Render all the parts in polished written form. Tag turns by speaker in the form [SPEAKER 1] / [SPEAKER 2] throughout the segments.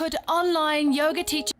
[SPEAKER 1] Could online yoga teachers...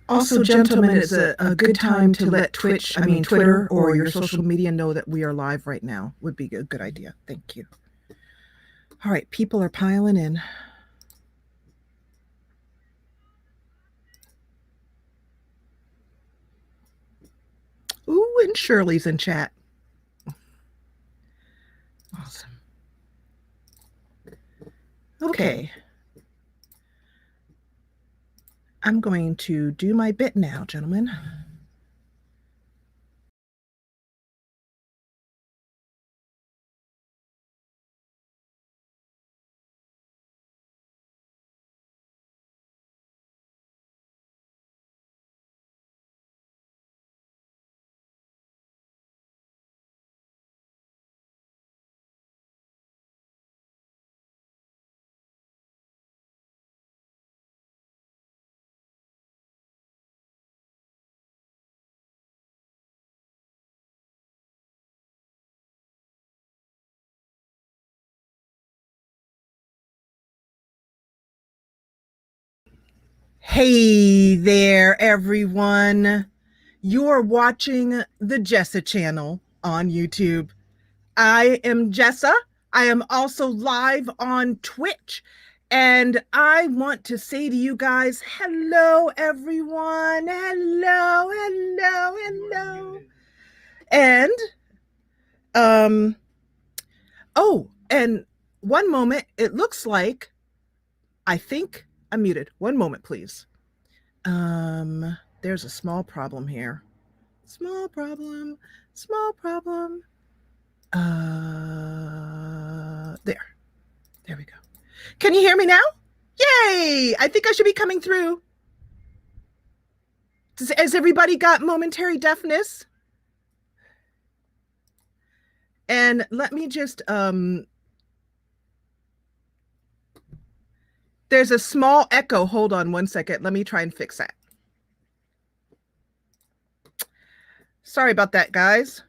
[SPEAKER 2] Also, gentlemen, it's a good time to let Twitter, or your social media know that we are live right now. Would be a good idea. Thank you. All right, people are piling in. Ooh, and Shirley's in chat. Awesome. Okay. I'm going to do my bit now, gentlemen. Hey there, everyone. You're watching the Jessa channel on YouTube. I am Jessa. I am also live on Twitch. And I want to say to you guys, hello, everyone. Hello, hello, hello. And, oh, and one moment, it looks like, I think I'm muted. One moment, please. There's a small problem here. Small problem, small problem. There we go. Can you hear me now? Yay! I think I should be coming through. Has everybody got momentary deafness? And let me just, there's a small echo. Hold on one second. Let me try and fix that. Sorry about that, guys.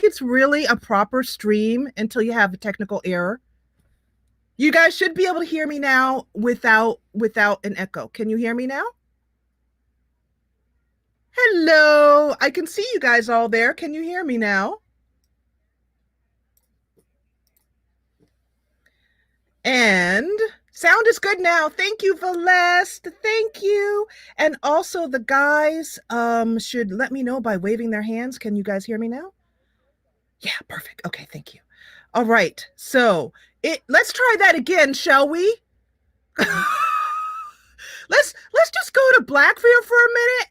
[SPEAKER 2] it's really a proper stream until you have a technical error. You guys should be able to hear me now without an echo. Can you hear me now? Hello, I can see you guys all there. Can you hear me now? And sound is good now. Thank you, Valest. Thank you. And also the guys should let me know by waving their hands. Can you guys hear me now? Yeah, perfect. Okay, thank you. All right. So let's try that again, shall we? let's just go to Blackfield for a minute.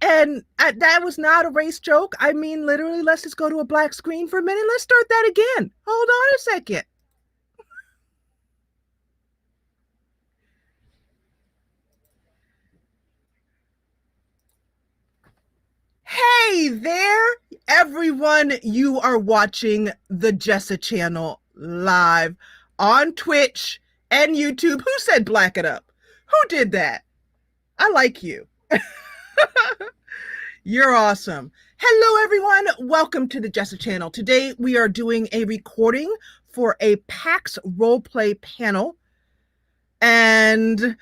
[SPEAKER 2] And that was not a race joke. I mean, literally, let's just go to a black screen for a minute. Let's start that again. Hold on a second. Hey there, everyone. You are watching the Jessa channel live on Twitch and YouTube. Who said black it up? Who did that? I like you. You're awesome. Hello, everyone. Welcome to the Jessa channel. Today, we are doing a recording for a PAX Roleplay panel. And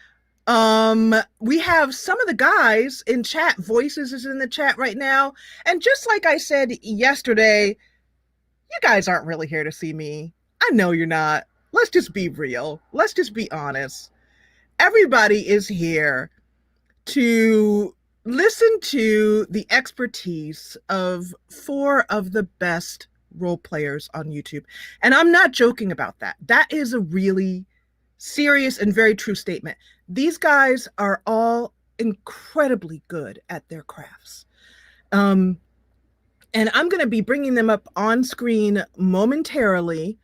[SPEAKER 2] we have some of the guys in chat. Voices is in the chat right now. And just like I said yesterday, you guys aren't really here to see me. I know you're not. Let's just be real. Let's just be honest. Everybody is here to listen to the expertise of 4 of the best role players on YouTube. And I'm not joking about that. That is a really serious and very true statement. These guys are all incredibly good at their crafts. And I'm going to be bringing them up on screen momentarily.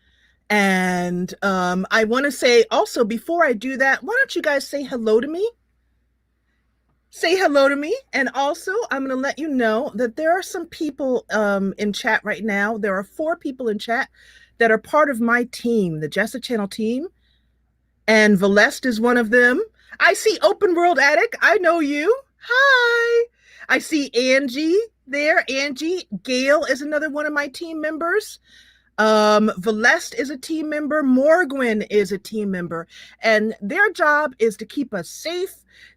[SPEAKER 2] And I want to say also, before I do that, why don't you guys say hello to me? Say hello to me. And also, I'm going to let you know that there are some people in chat right now. There are 4 people in chat that are part of my team, the Jessa Channel team. And Valest is one of them. I see Open World Attic. I know you. Hi. I see Angie there. Angie. Gail is another one of my team members. Valest is a team member. Morgwin is a team member. And their job is to keep us safe.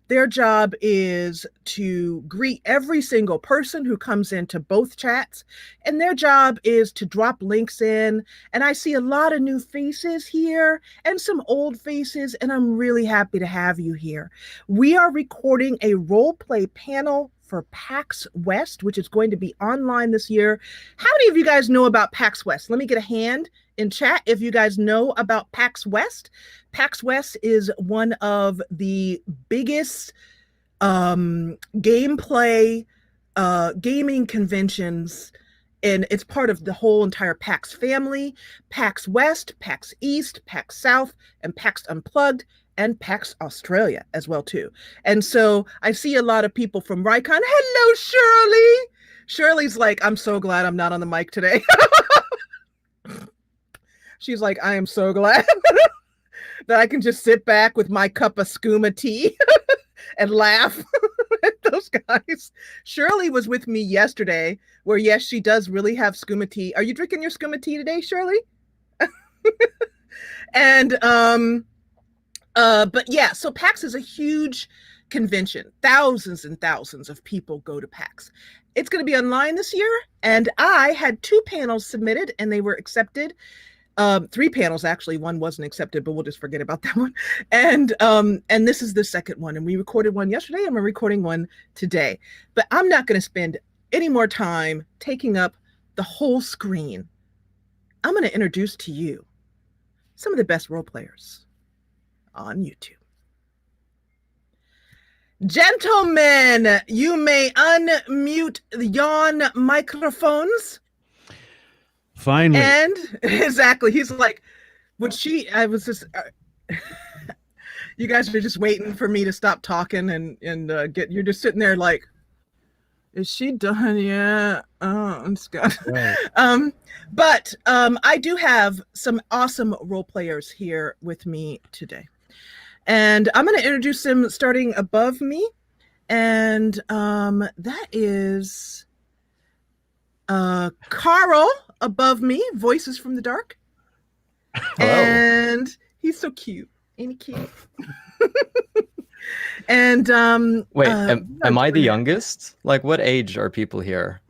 [SPEAKER 2] Their job is to greet every single person who comes into both chats. And their job is to drop links in. And I see a lot of new faces here and some old faces, and I'm really happy to have you here. We are recording a role play panel for PAX West, which is going to be online this year. How many of you guys know about PAX West? Let me get a hand in chat if you guys know about PAX West. PAX West is one of the biggest gameplay gaming conventions, and it's part of the whole entire PAX family. PAX West, PAX East, PAX South, and PAX Unplugged, and PAX Australia as well too. And so I see a lot of people from Rycon. Hello, Shirley. Shirley's like, I'm so glad I'm not on the mic today. She's like, I am so glad that I can just sit back with my cup of skooma tea and laugh at those guys. Shirley was with me yesterday, where yes, she does really have skooma tea. Are you drinking your skooma tea today, Shirley? And but yeah, so PAX is a huge convention. Thousands and thousands of people go to PAX. It's going to be online this year, and I had 2 panels submitted, and they were accepted. 3 panels actually. One wasn't accepted, but we'll just forget about that one. And this is the second one, and we recorded one yesterday, and we're recording one today. But I'm not going to spend any more time taking up the whole screen. I'm going to introduce to you some of the best role players on YouTube. Gentlemen, you may unmute yon microphones.
[SPEAKER 3] Finally.
[SPEAKER 2] And exactly, he's like, I was just, you guys are just waiting for me to stop talking and you're just sitting there like, is she done yet? Oh, I'm scared. Right. But I do have some awesome role players here with me today. And I'm going to introduce them starting above me. And that is Carl above me, Voices from the Dark.
[SPEAKER 4] Hello.
[SPEAKER 2] And he's so cute. Ain't he cute? And
[SPEAKER 4] Wait, am I the youngest? Like, what age are people here?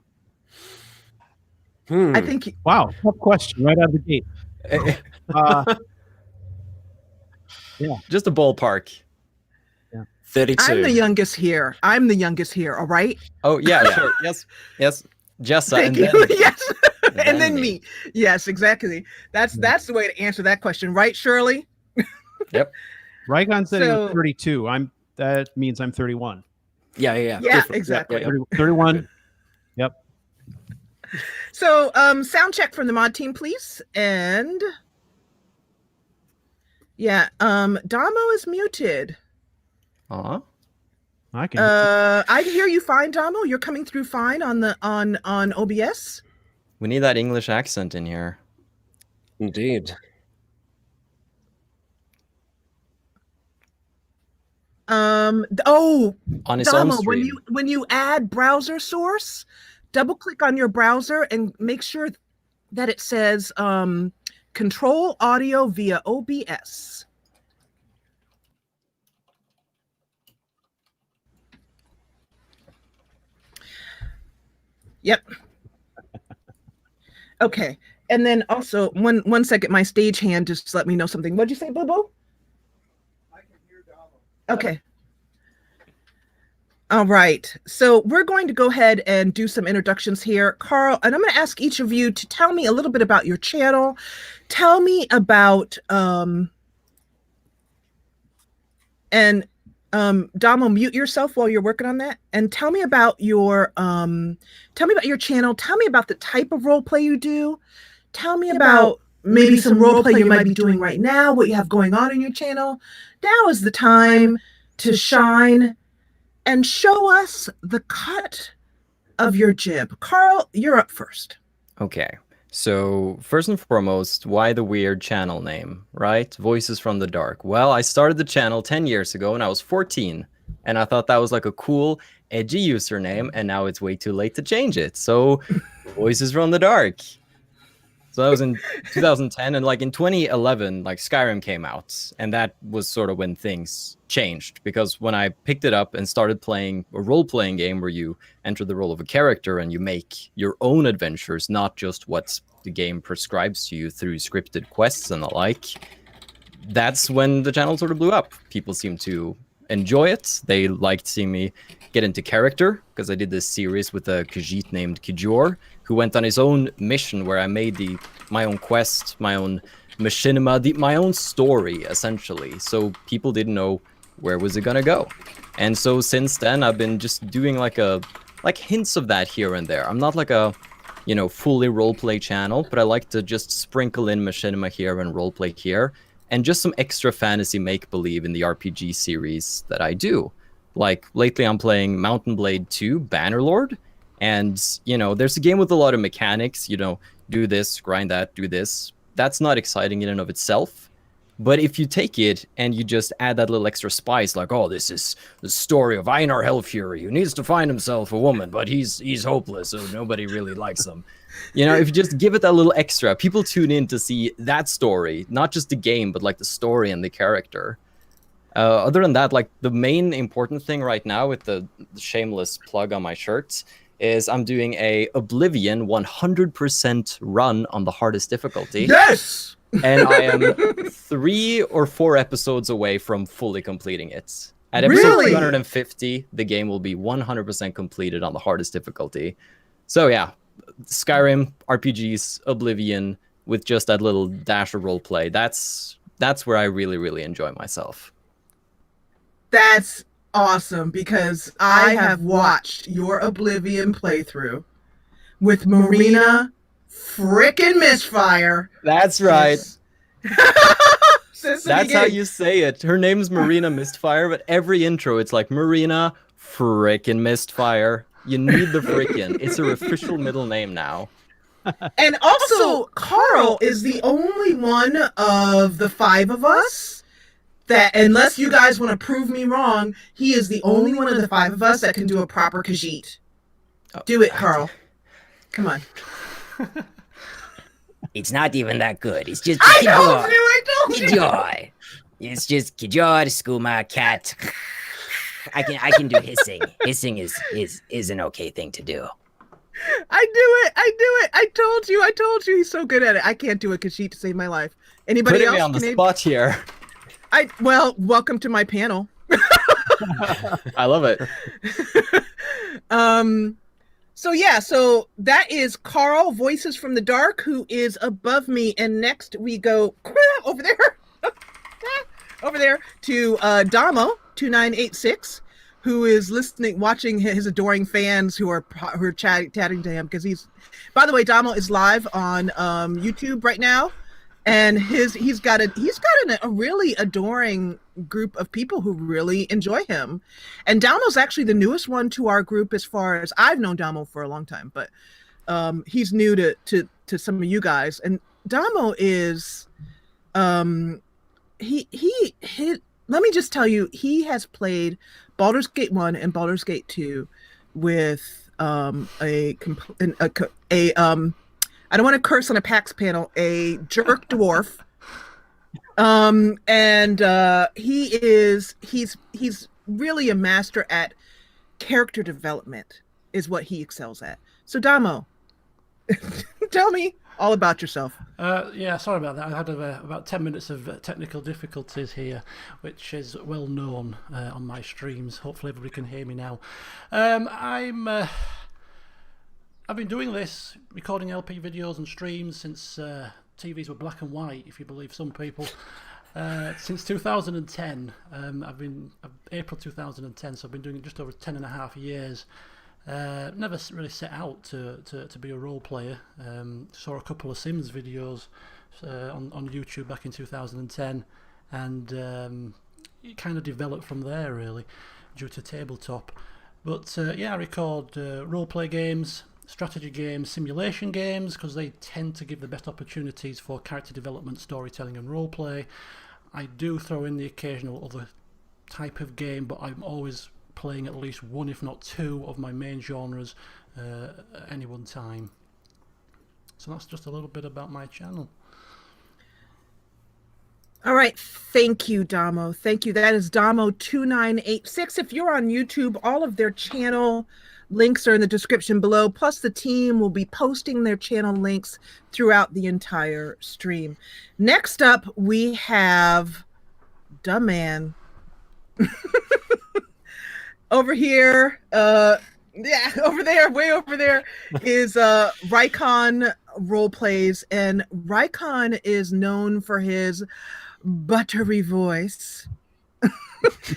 [SPEAKER 2] I think
[SPEAKER 3] Wow, tough question right out of the gate. Yeah,
[SPEAKER 4] Just a ballpark.
[SPEAKER 5] 32.
[SPEAKER 2] I'm the youngest here. All right.
[SPEAKER 4] Oh yeah, sure. Yes. Jessa,
[SPEAKER 2] Thank
[SPEAKER 4] and
[SPEAKER 2] you.
[SPEAKER 4] then
[SPEAKER 2] Yes.
[SPEAKER 4] and
[SPEAKER 2] And
[SPEAKER 4] then
[SPEAKER 2] then me. Yes, exactly. That's the way to answer that question, right, Shirley?
[SPEAKER 4] Yep.
[SPEAKER 3] Rygon said he
[SPEAKER 2] So-
[SPEAKER 3] was 32. That means I'm 31.
[SPEAKER 5] Yeah.
[SPEAKER 2] Yeah,
[SPEAKER 5] Different.
[SPEAKER 2] exactly.
[SPEAKER 5] Yeah.
[SPEAKER 3] 31. Yep.
[SPEAKER 2] So sound check from the mod team, please. And yeah, Damo is muted.
[SPEAKER 4] Aw.
[SPEAKER 3] I can.
[SPEAKER 2] I hear you fine, Damo. You're coming through fine on the on OBS.
[SPEAKER 4] We need that English accent in here.
[SPEAKER 5] Indeed.
[SPEAKER 4] On his own
[SPEAKER 2] Damo,
[SPEAKER 4] stream.
[SPEAKER 2] when you add browser source, double click on your browser and make sure that it says control audio via OBS. Yep. Okay. And then also one second, my stage hand just let me know something. What'd you say, Boo Boo? I can hear Damo. Okay. All right. So we're going to go ahead and do some introductions here. Carl, and I'm going to ask each of you to tell me a little bit about your channel. Tell me about Damo, mute yourself while you're working on that, and tell me about your channel. Tell me about the type of role play you do. Tell me about maybe some role play you might be doing right now, what you have going on in your channel. Now is the time to shine and show us the cut of your jib. Carl, you're up first.
[SPEAKER 4] Okay. So first and foremost, why the weird channel name, right? Voices from the Dark. Well, I started the channel 10 years ago when I was 14, and I thought that was like a cool, edgy username, and now it's way too late to change it. So Voices from the Dark. So that was in 2010, and like in 2011, like Skyrim came out, and that was sort of when things changed, because when I picked it up and started playing a role-playing game where you enter the role of a character and you make your own adventures, not just what the game prescribes to you through scripted quests and the like, that's when the channel sort of blew up. People seemed to enjoy it. They liked seeing me get into character, because I did this series with a Khajiit named Kijor, who went on his own mission where I made my own quest, my own machinima, my own story, essentially. So people didn't know where was it gonna go. And so since then, I've been just doing like hints of that here and there. I'm not like a, fully roleplay channel, but I like to just sprinkle in machinima here and roleplay here, and just some extra fantasy make-believe in the RPG series that I do. Like, lately I'm playing Mountain Blade 2 Bannerlord, and, there's a game with a lot of mechanics, do this, grind that, do this. That's not exciting in and of itself. But if you take it and you just add that little extra spice, like, oh, this is the story of Einar Hellfury, who needs to find himself a woman, but he's hopeless, so nobody really likes him. If you just give it that little extra, people tune in to see that story, not just the game, but like the story and the character. Other than that, like the main important thing right now with the shameless plug on my shirt is I'm doing a Oblivion 100% run on the hardest difficulty.
[SPEAKER 2] Yes!
[SPEAKER 4] And I am 3 or 4 episodes away from fully completing it. At episode
[SPEAKER 2] Really?
[SPEAKER 4] 250, the game will be 100% completed on the hardest difficulty. So yeah, Skyrim, RPGs, Oblivion, with just that little dash of roleplay. That's where I really, really enjoy myself.
[SPEAKER 2] That's awesome, because I have watched your Oblivion playthrough with Marina frickin' Misfire.
[SPEAKER 4] That's right.
[SPEAKER 2] Since the
[SPEAKER 4] That's how
[SPEAKER 2] beginning.
[SPEAKER 4] you say it. Her name's Marina Mistfire, but every intro it's like Marina frickin' Mistfire. You need the frickin'. It's her official middle name now.
[SPEAKER 2] And also, Carl is the only one of the 5 of us that, unless you guys want to prove me wrong, he is the only one of the 5 of us that can do a proper Khajiit. Do it, Carl. Come on.
[SPEAKER 6] It's not even that good. It's just
[SPEAKER 2] I told you.
[SPEAKER 6] Kijor. It's just Kijor, Skooma, cat. I can do hissing. Hissing is an okay thing to do.
[SPEAKER 2] I do it. I told you. He's so good at it. I can't do it because she saved my life. Anybody
[SPEAKER 4] Putting
[SPEAKER 2] else?
[SPEAKER 4] me on the spot here.
[SPEAKER 2] Well, welcome to my panel.
[SPEAKER 4] I love it.
[SPEAKER 2] So that is Carl, Voices from the Dark, who is above me, and next we go over there to Damo 2986, who is watching his adoring fans who are chatting to him because he's. By the way, Damo is live on YouTube right now, and he's got a really adoring group of people who really enjoy him. And Damo's actually the newest one to our group as far as I've known Damo for a long time, but he's new to some of you guys. And Damo is let me just tell you, he has played Baldur's Gate 1 and Baldur's Gate 2 with I don't want to curse on a PAX panel, a jerk dwarf. He's really a master at character development is what he excels at. So Damo, tell me all about yourself.
[SPEAKER 7] Yeah, sorry about that. I had about 10 minutes of technical difficulties here, which is well known on my streams. Hopefully everybody can hear me now. I've been doing this, recording LP videos and streams since TVs were black and white, if you believe some people. Since 2010, April 2010, so I've been doing it just over 10 and a half years. Never really set out to be a role player. Saw a couple of Sims videos on YouTube back in 2010, and it kind of developed from there really, due to tabletop. But yeah, I record role-play games, strategy games, simulation games, because they tend to give the best opportunities for character development, storytelling and roleplay. I do throw in the occasional other type of game, but I'm always playing at least one, if not two, of my main genres at any one time. So that's just a little bit about my channel.
[SPEAKER 2] All right, thank you, Damo. Thank you. That is Damo2986. If you're on YouTube, all of their channel links are in the description below. Plus, the team will be posting their channel links throughout the entire stream. Next up, we have Dumb Man. Over here, over there, way over there is Rycon Roleplays, and Rycon is known for his buttery voice.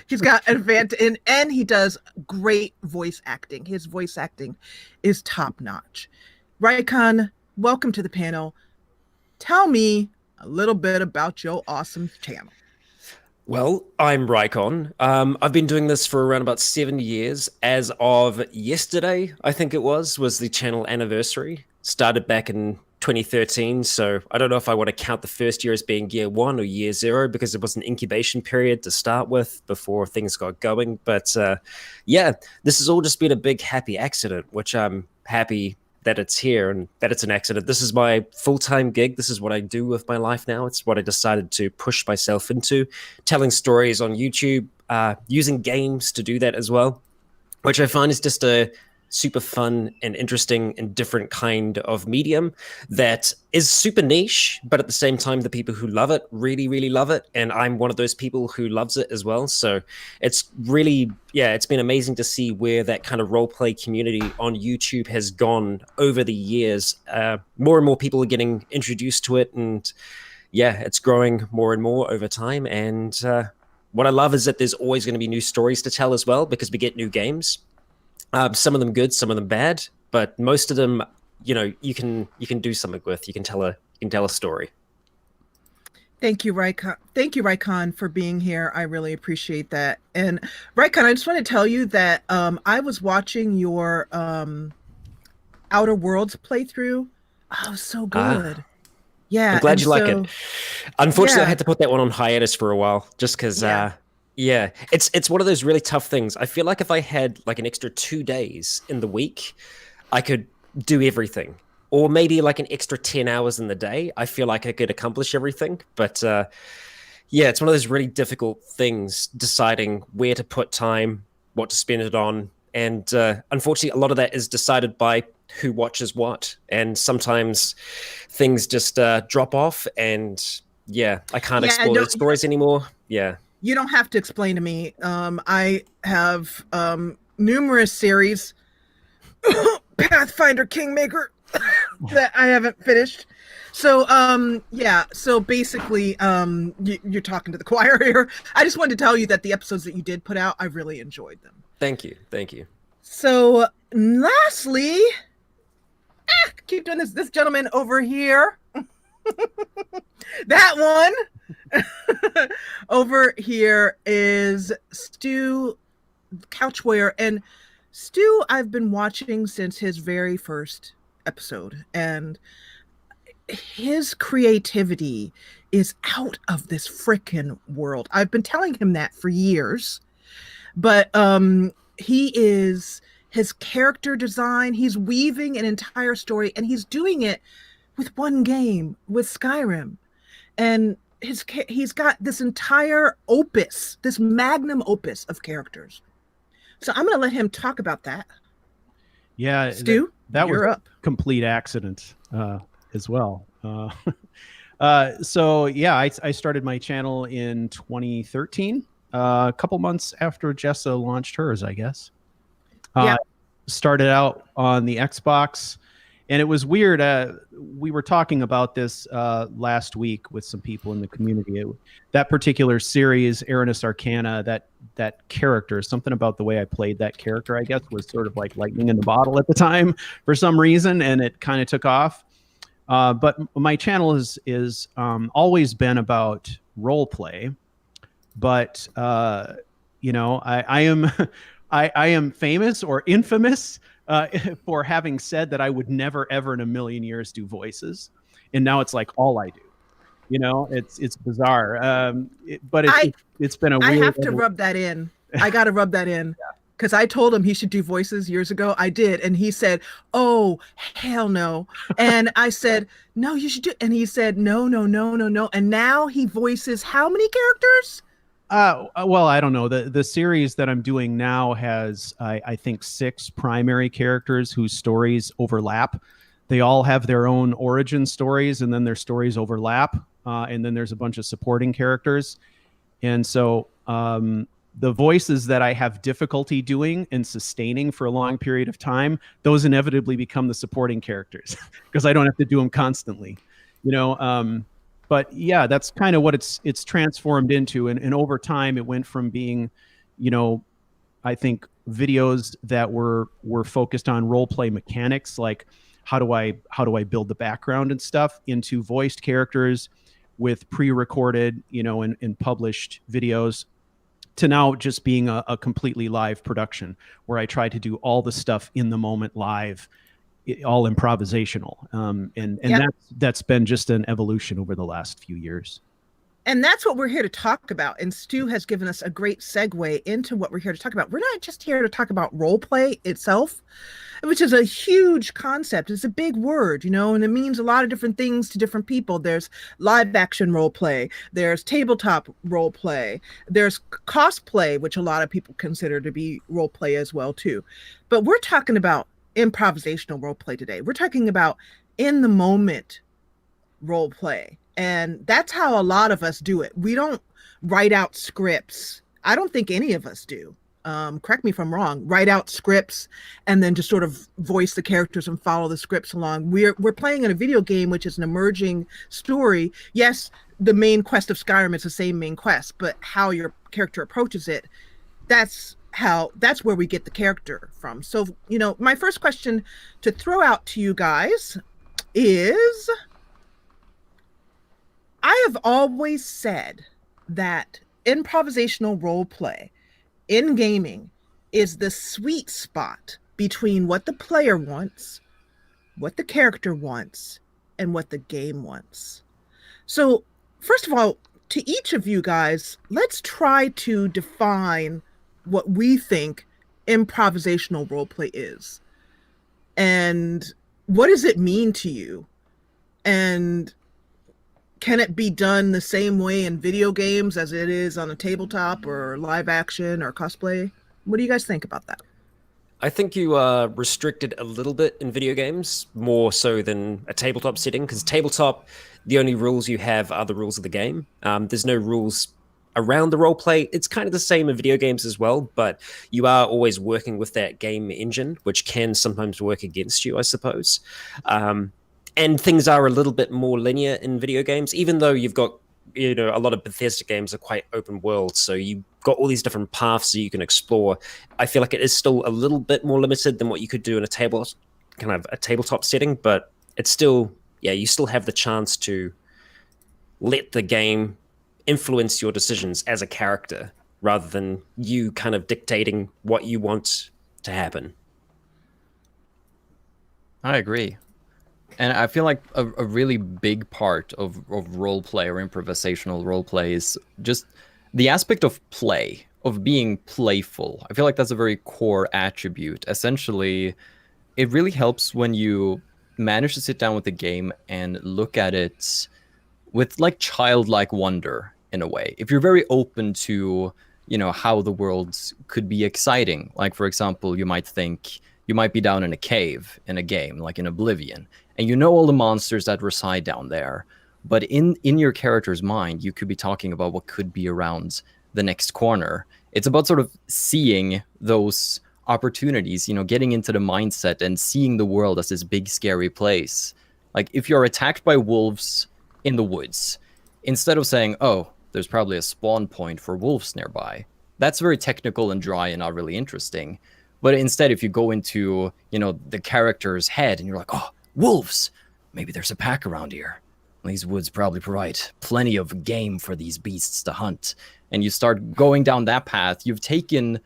[SPEAKER 2] He's got an advantage, and he does great voice acting. His voice acting is top notch. Rycon, welcome to the panel. Tell me a little bit about your awesome channel.
[SPEAKER 5] Well, I'm Rycon. I've been doing this for around about 7 years. As of yesterday, I think it was the channel anniversary. Started back in 2013, so I don't know if I want to count the first year as being year 1 or year 0, because it was an incubation period to start with before things got going. But yeah, this has all just been a big happy accident, which I'm happy that it's here and that it's an accident. This is my full-time gig. This is what I do with my life now. It's what I decided to push myself into, telling stories on YouTube, using games to do that as well, which I find is just a super fun and interesting and different kind of medium that is super niche, but at the same time, the people who love it really, really love it. And I'm one of those people who loves it as well. So it's really, yeah, it's been amazing to see where that kind of role play community on YouTube has gone over the years. More and more people are getting introduced to it. And yeah, it's growing more and more over time. And what I love is that there's always going to be new stories to tell as well, because we get new games. Some of them good, some of them bad, but most of them, you know, you can do something with. You can tell a story.
[SPEAKER 2] Thank you, Rycon. Thank you, Rycon, for being here. I really appreciate that. And Rycon, I just want to tell you that I was watching your Outer Worlds playthrough. Oh, so good. Yeah,
[SPEAKER 5] I'm glad you like it. Unfortunately,
[SPEAKER 2] yeah.
[SPEAKER 5] I had to put that one on hiatus for a while, just because. Yeah, it's one of those really tough things. I feel like if I had like an extra 2 days in the week, I could do everything. Or maybe like an extra 10 hours in the day. I feel like I could accomplish everything. But yeah, it's one of those really difficult things, deciding where to put time, what to spend it on. And unfortunately, a lot of that is decided by who watches what. And sometimes things just drop off, and yeah, I can't explore those stories anymore. Yeah.
[SPEAKER 2] You don't have to explain to me. I have numerous series, Pathfinder Kingmaker, that I haven't finished. So yeah, so basically you're talking to the choir here. I just wanted to tell you that the episodes that you did put out, I really enjoyed them.
[SPEAKER 5] Thank you. Thank you.
[SPEAKER 2] So lastly, keep doing this gentleman over here. That one over here is Stu Couchware, and Stu I've been watching since his very first episode, and his creativity is out of this frickin' world. I've been telling him that for years, but his character design, he's weaving an entire story, and he's doing it with one game, with Skyrim. And he's got this entire opus, this magnum opus of characters. So I'm going to let him talk about that.
[SPEAKER 3] Yeah,
[SPEAKER 2] Stu,
[SPEAKER 3] that was
[SPEAKER 2] up.
[SPEAKER 3] A complete accident as well. So yeah, I started my channel in 2013, a couple months after Jessa launched hers, I guess.
[SPEAKER 2] Yeah.
[SPEAKER 3] Started out on the Xbox, and it was weird. We were talking about this last week with some people in the community. That particular series, Aranis Arcana, that character, something about the way I played that character, I guess, was sort of like lightning in the bottle at the time for some reason, and it kind of took off. But my channel is always been about role play, but you know, I am I am famous or infamous for having said that I would never ever in a million years do voices, and now it's like all I do. You know, it's bizarre. But it's been a weird.
[SPEAKER 2] I have to rub that in. I got to rub that in. Because I told him he should do voices years ago. I did. And he said, oh, hell no. And I said, no, you should do it. And he said, no. And now he voices how many characters?
[SPEAKER 3] Well, I don't know. The series that I'm doing now has, I think, 6 primary characters whose stories overlap. They all have their own origin stories, and then their stories overlap. And then there's a bunch of supporting characters. And so the voices that I have difficulty doing and sustaining for a long period of time, those inevitably become the supporting characters because I don't have to do them constantly, you know. But yeah, that's kind of what it's transformed into. And over time, it went from being, you know, I think videos that were focused on role play mechanics, like how do I build the background and stuff, into voiced characters with pre-recorded, you know, and published videos, to now just being a completely live production where I try to do all the stuff in the moment live, all improvisational. And
[SPEAKER 2] Yep.
[SPEAKER 3] that's been just an evolution over the last few years.
[SPEAKER 2] And that's what we're here to talk about. And Stu has given us a great segue into what we're here to talk about. We're not just here to talk about role play itself, which is a huge concept. It's a big word, you know, and it means a lot of different things to different people. There's live action role play, there's tabletop role play, there's cosplay, which a lot of people consider to be role play as well too. But we're talking about improvisational role play today. We're talking about in the moment role play. And that's how a lot of us do it. We don't write out scripts. I don't think any of us do. Correct me if I'm wrong. Write out scripts and then just sort of voice the characters and follow the scripts along. We're playing in a video game, which is an emerging story. Yes, the main quest of Skyrim is the same main quest, but how your character approaches it, that's where we get the character from. So, you know, my first question to throw out to you guys is, I have always said that improvisational role play in gaming is the sweet spot between what the player wants, what the character wants, and what the game wants. So, first of all, to each of you guys, let's try to define what we think improvisational role play is. And what does it mean to you? And can it be done the same way in video games as it is on a tabletop or live action or cosplay? What do you guys think about that?
[SPEAKER 5] I think you are restricted a little bit in video games, more so than a tabletop setting, because tabletop, the only rules you have are the rules of the game. There's no rules around the role play. It's kind of the same in video games as well, but you are always working with that game engine, which can sometimes work against you, I suppose. And things are a little bit more linear in video games, even though you've got, a lot of Bethesda games are quite open world, so you've got all these different paths that you can explore. I feel like it is still a little bit more limited than what you could do in a tabletop setting, but it's still, you still have the chance to let the game influence your decisions as a character rather than you kind of dictating what you want to happen.
[SPEAKER 4] I agree. And I feel like a really big part of role play or improvisational role play is just the aspect of play, of being playful. I feel like that's a very core attribute. Essentially, it really helps when you manage to sit down with the game and look at it with like childlike wonder in a way. If you're very open to, how the world could be exciting. Like, for example, you might think you might be down in a cave in a game, like in Oblivion, and you know all the monsters that reside down there. But in your character's mind, you could be talking about what could be around the next corner. It's about sort of seeing those opportunities, getting into the mindset and seeing the world as this big, scary place. Like if you're attacked by wolves in the woods, instead of saying, oh, there's probably a spawn point for wolves nearby, that's very technical and dry and not really interesting. But instead, if you go into, the character's head and you're like, oh, wolves, maybe there's a pack around here. These woods probably provide plenty of game for these beasts to hunt. And you start going down that path, you've taken,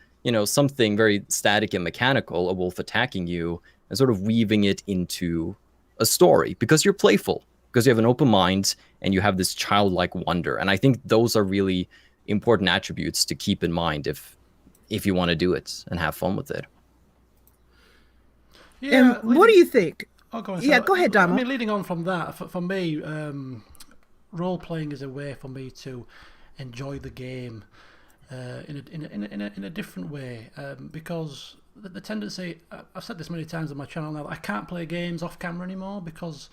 [SPEAKER 4] something very static and mechanical, a wolf attacking you, and sort of weaving it into a story because you're playful, because you have an open mind and you have this childlike wonder. And I think those are really important attributes to keep in mind if you want to do it and have fun with it.
[SPEAKER 2] Yeah, and what do you think?
[SPEAKER 7] Oh, go on.
[SPEAKER 2] Yeah, go ahead, Damo.
[SPEAKER 7] I mean, leading on from that, for me, role playing is a way for me to enjoy the game in a different way, because the tendency, I've said this many times on my channel now, that I can't play games off camera anymore because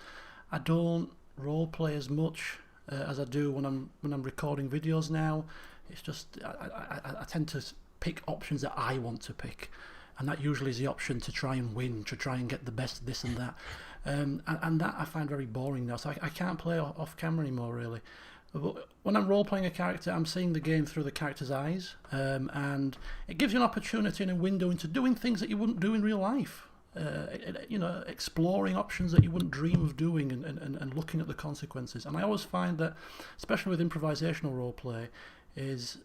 [SPEAKER 7] I don't role play as much as I do when I'm recording videos now. It's just I tend to pick options that I want to pick, and that usually is the option to try and win, to try and get the best this and that, and that I find very boring now, so I can't play off camera anymore really. But when I'm role playing a character, I'm seeing the game through the character's eyes, and it gives you an opportunity and a window into doing things that you wouldn't do in real life. Exploring options that you wouldn't dream of doing, and looking at the consequences. And I always find that, especially with improvisational role play, is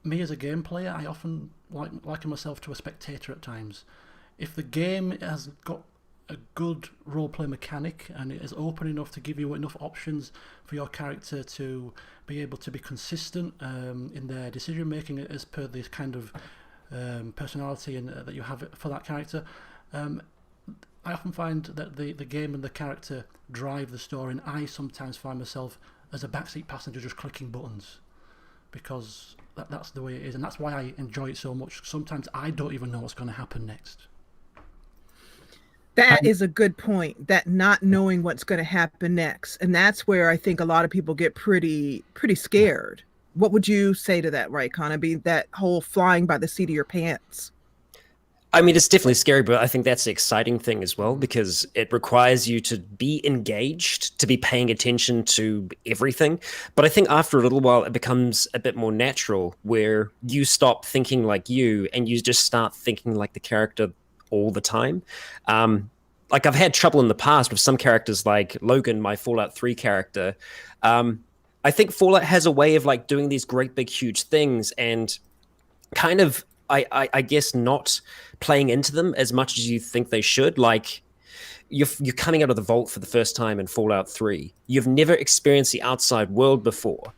[SPEAKER 7] me as a game player, I often liken myself to a spectator at times. If the game has got a good roleplay mechanic and it is open enough to give you enough options for your character to be able to be consistent in their decision making as per this kind of personality and that you have for that character, I often find that the game and the character drive the story, and I sometimes find myself as a backseat passenger just clicking buttons, because that's the way it is, and that's why I enjoy it so much. Sometimes I don't even know what's going to happen next.
[SPEAKER 2] That is a good point, that not knowing what's going to happen next. And that's where I think a lot of people get pretty scared. What would you say to that, right, Conaby? That whole flying by the seat of your pants.
[SPEAKER 5] I mean, it's definitely scary, but I think that's the exciting thing as well, because it requires you to be engaged, to be paying attention to everything. But I think after a little while, it becomes a bit more natural, where you stop thinking like you and you just start thinking like the character all the time. Like I've had trouble in the past with some characters, like Logan, my Fallout 3 character. I think Fallout has a way of like doing these great big huge things and kind of I guess not playing into them as much as you think they should. Like you're coming out of the vault for the first time in Fallout 3. You've never experienced the outside world before.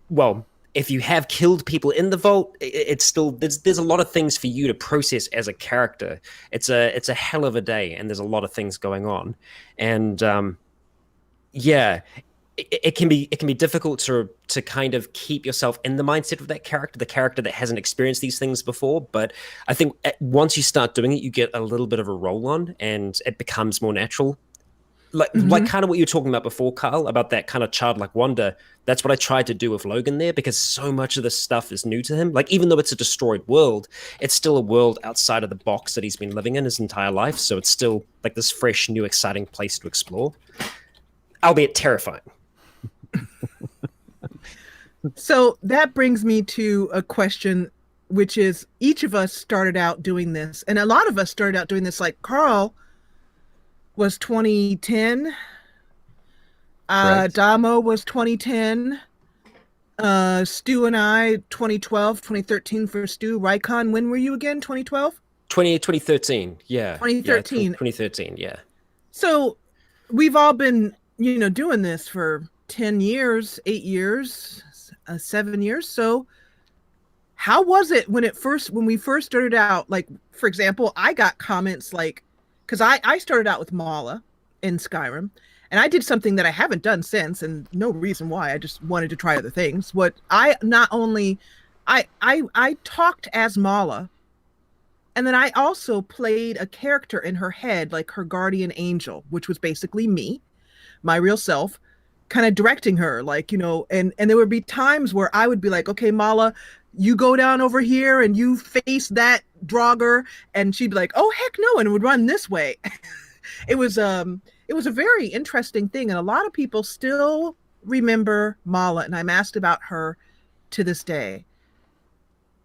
[SPEAKER 5] Well, if you have killed people in the vault, it's still there's a lot of things for you to process as a character. It's a hell of a day, and there's a lot of things going on, and yeah, it can be difficult to kind of keep yourself in the mindset of that character, the character that hasn't experienced these things before. But I think once you start doing it, you get a little bit of a roll on, and it becomes more natural. Like kind of what you were talking about before, Carl, about that kind of childlike wonder. That's what I tried to do with Logan there, because so much of this stuff is new to him. Like, even though it's a destroyed world, it's still a world outside of the box that he's been living in his entire life. So it's still like this fresh, new, exciting place to explore, albeit terrifying.
[SPEAKER 2] So that brings me to a question, which is, each of us started out doing this, and a lot of us started out doing this. Like Carl was 2010. Damo was 2010. Stu and I, 2012, 2013 for Stu. Rycon, when were you again? 2012?
[SPEAKER 5] 2013, yeah.
[SPEAKER 2] 2013.
[SPEAKER 5] Yeah, 2013, yeah.
[SPEAKER 2] So we've all been, doing this for 10 years, 8 years, 7 years. So how was it when we first started out? Like, for example, I got comments like, because I started out with Mala in Skyrim, and I did something that I haven't done since, and no reason why. I just wanted to try other things. I talked as Mala, and then I also played a character in her head, like her guardian angel, which was basically me, my real self, kind of directing her, like, and there would be times where I would be like, okay, Mala, you go down over here and you face that Draugr, and she'd be like, oh heck no, and would run this way. It was a very interesting thing, and a lot of people still remember Mala, and I'm asked about her to this day.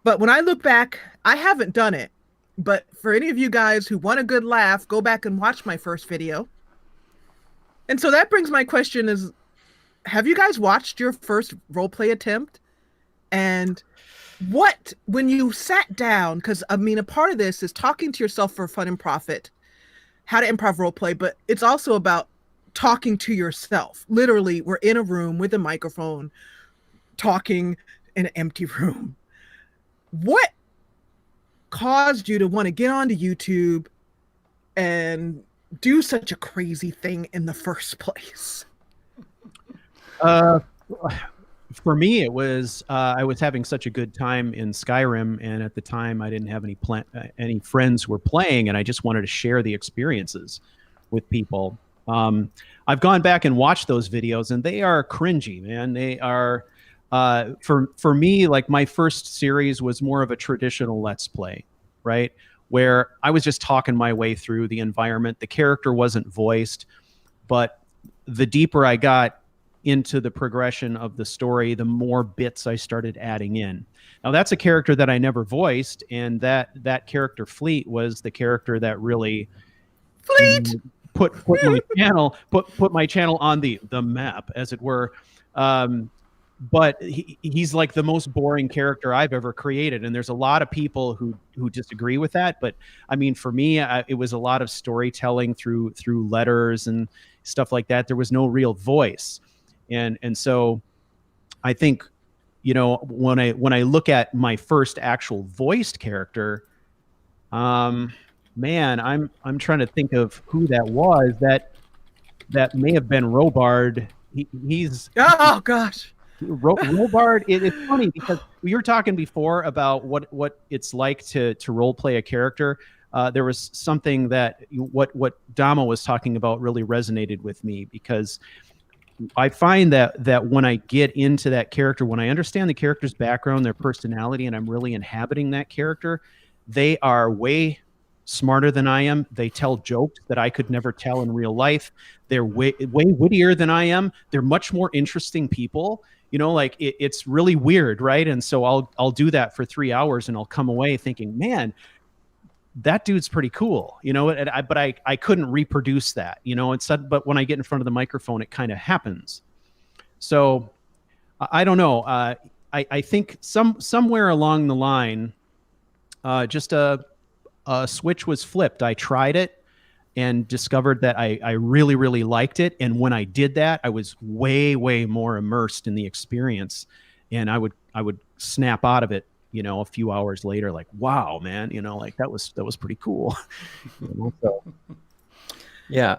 [SPEAKER 2] But when I look back, I haven't done it. But for any of you guys who want a good laugh, go back and watch my first video. And so that brings my question is, have you guys watched your first roleplay attempt? And when you sat down, because I mean, a part of this is talking to yourself for fun and profit, how to improv roleplay, but it's also about talking to yourself. Literally, we're in a room with a microphone, talking in an empty room. What caused you to want to get onto YouTube and do such a crazy thing in the first place?
[SPEAKER 3] For me, it was I was having such a good time in Skyrim, and at the time I didn't have any friends who were playing, and I just wanted to share the experiences with people. I've gone back and watched those videos, and they are cringy, man. They are for me, like, my first series was more of a traditional Let's Play, right? Where I was just talking my way through the environment. The character wasn't voiced, but the deeper I got into the progression of the story, the more bits I started adding in. Now, that's a character that I never voiced, and that character Fleet was the character that really put my channel put my channel on the map, as it were. But he's like the most boring character I've ever created, and there's a lot of people who disagree with that. But I mean, for me, it was a lot of storytelling through letters and stuff like that. There was no real voice. And so I think, when I look at my first actual voiced character, man, I'm trying to think of who that was. That may have been Robard. He's
[SPEAKER 2] oh gosh.
[SPEAKER 3] Robard. It's funny because we were talking before about what it's like to role play a character. There was something that what Damo was talking about really resonated with me, because I find that when I get into that character, when I understand the character's background, their personality, and I'm really inhabiting that character, they are way smarter than I am. They tell jokes that I could never tell in real life. They're way wittier than I am. They're much more interesting people. Like it's really weird, right? And so I'll do that for 3 hours, and I'll come away thinking, man, that dude's pretty cool, but I couldn't reproduce that, but when I get in front of the microphone, it kind of happens. So I don't know. I think somewhere along the line, just a switch was flipped. I tried it and discovered that I really, really liked it. And when I did that, I was way, way more immersed in the experience. and I would snap out of it, you know, a few hours later, like, wow, man, you know, like that was pretty cool. You know, so.
[SPEAKER 4] Yeah.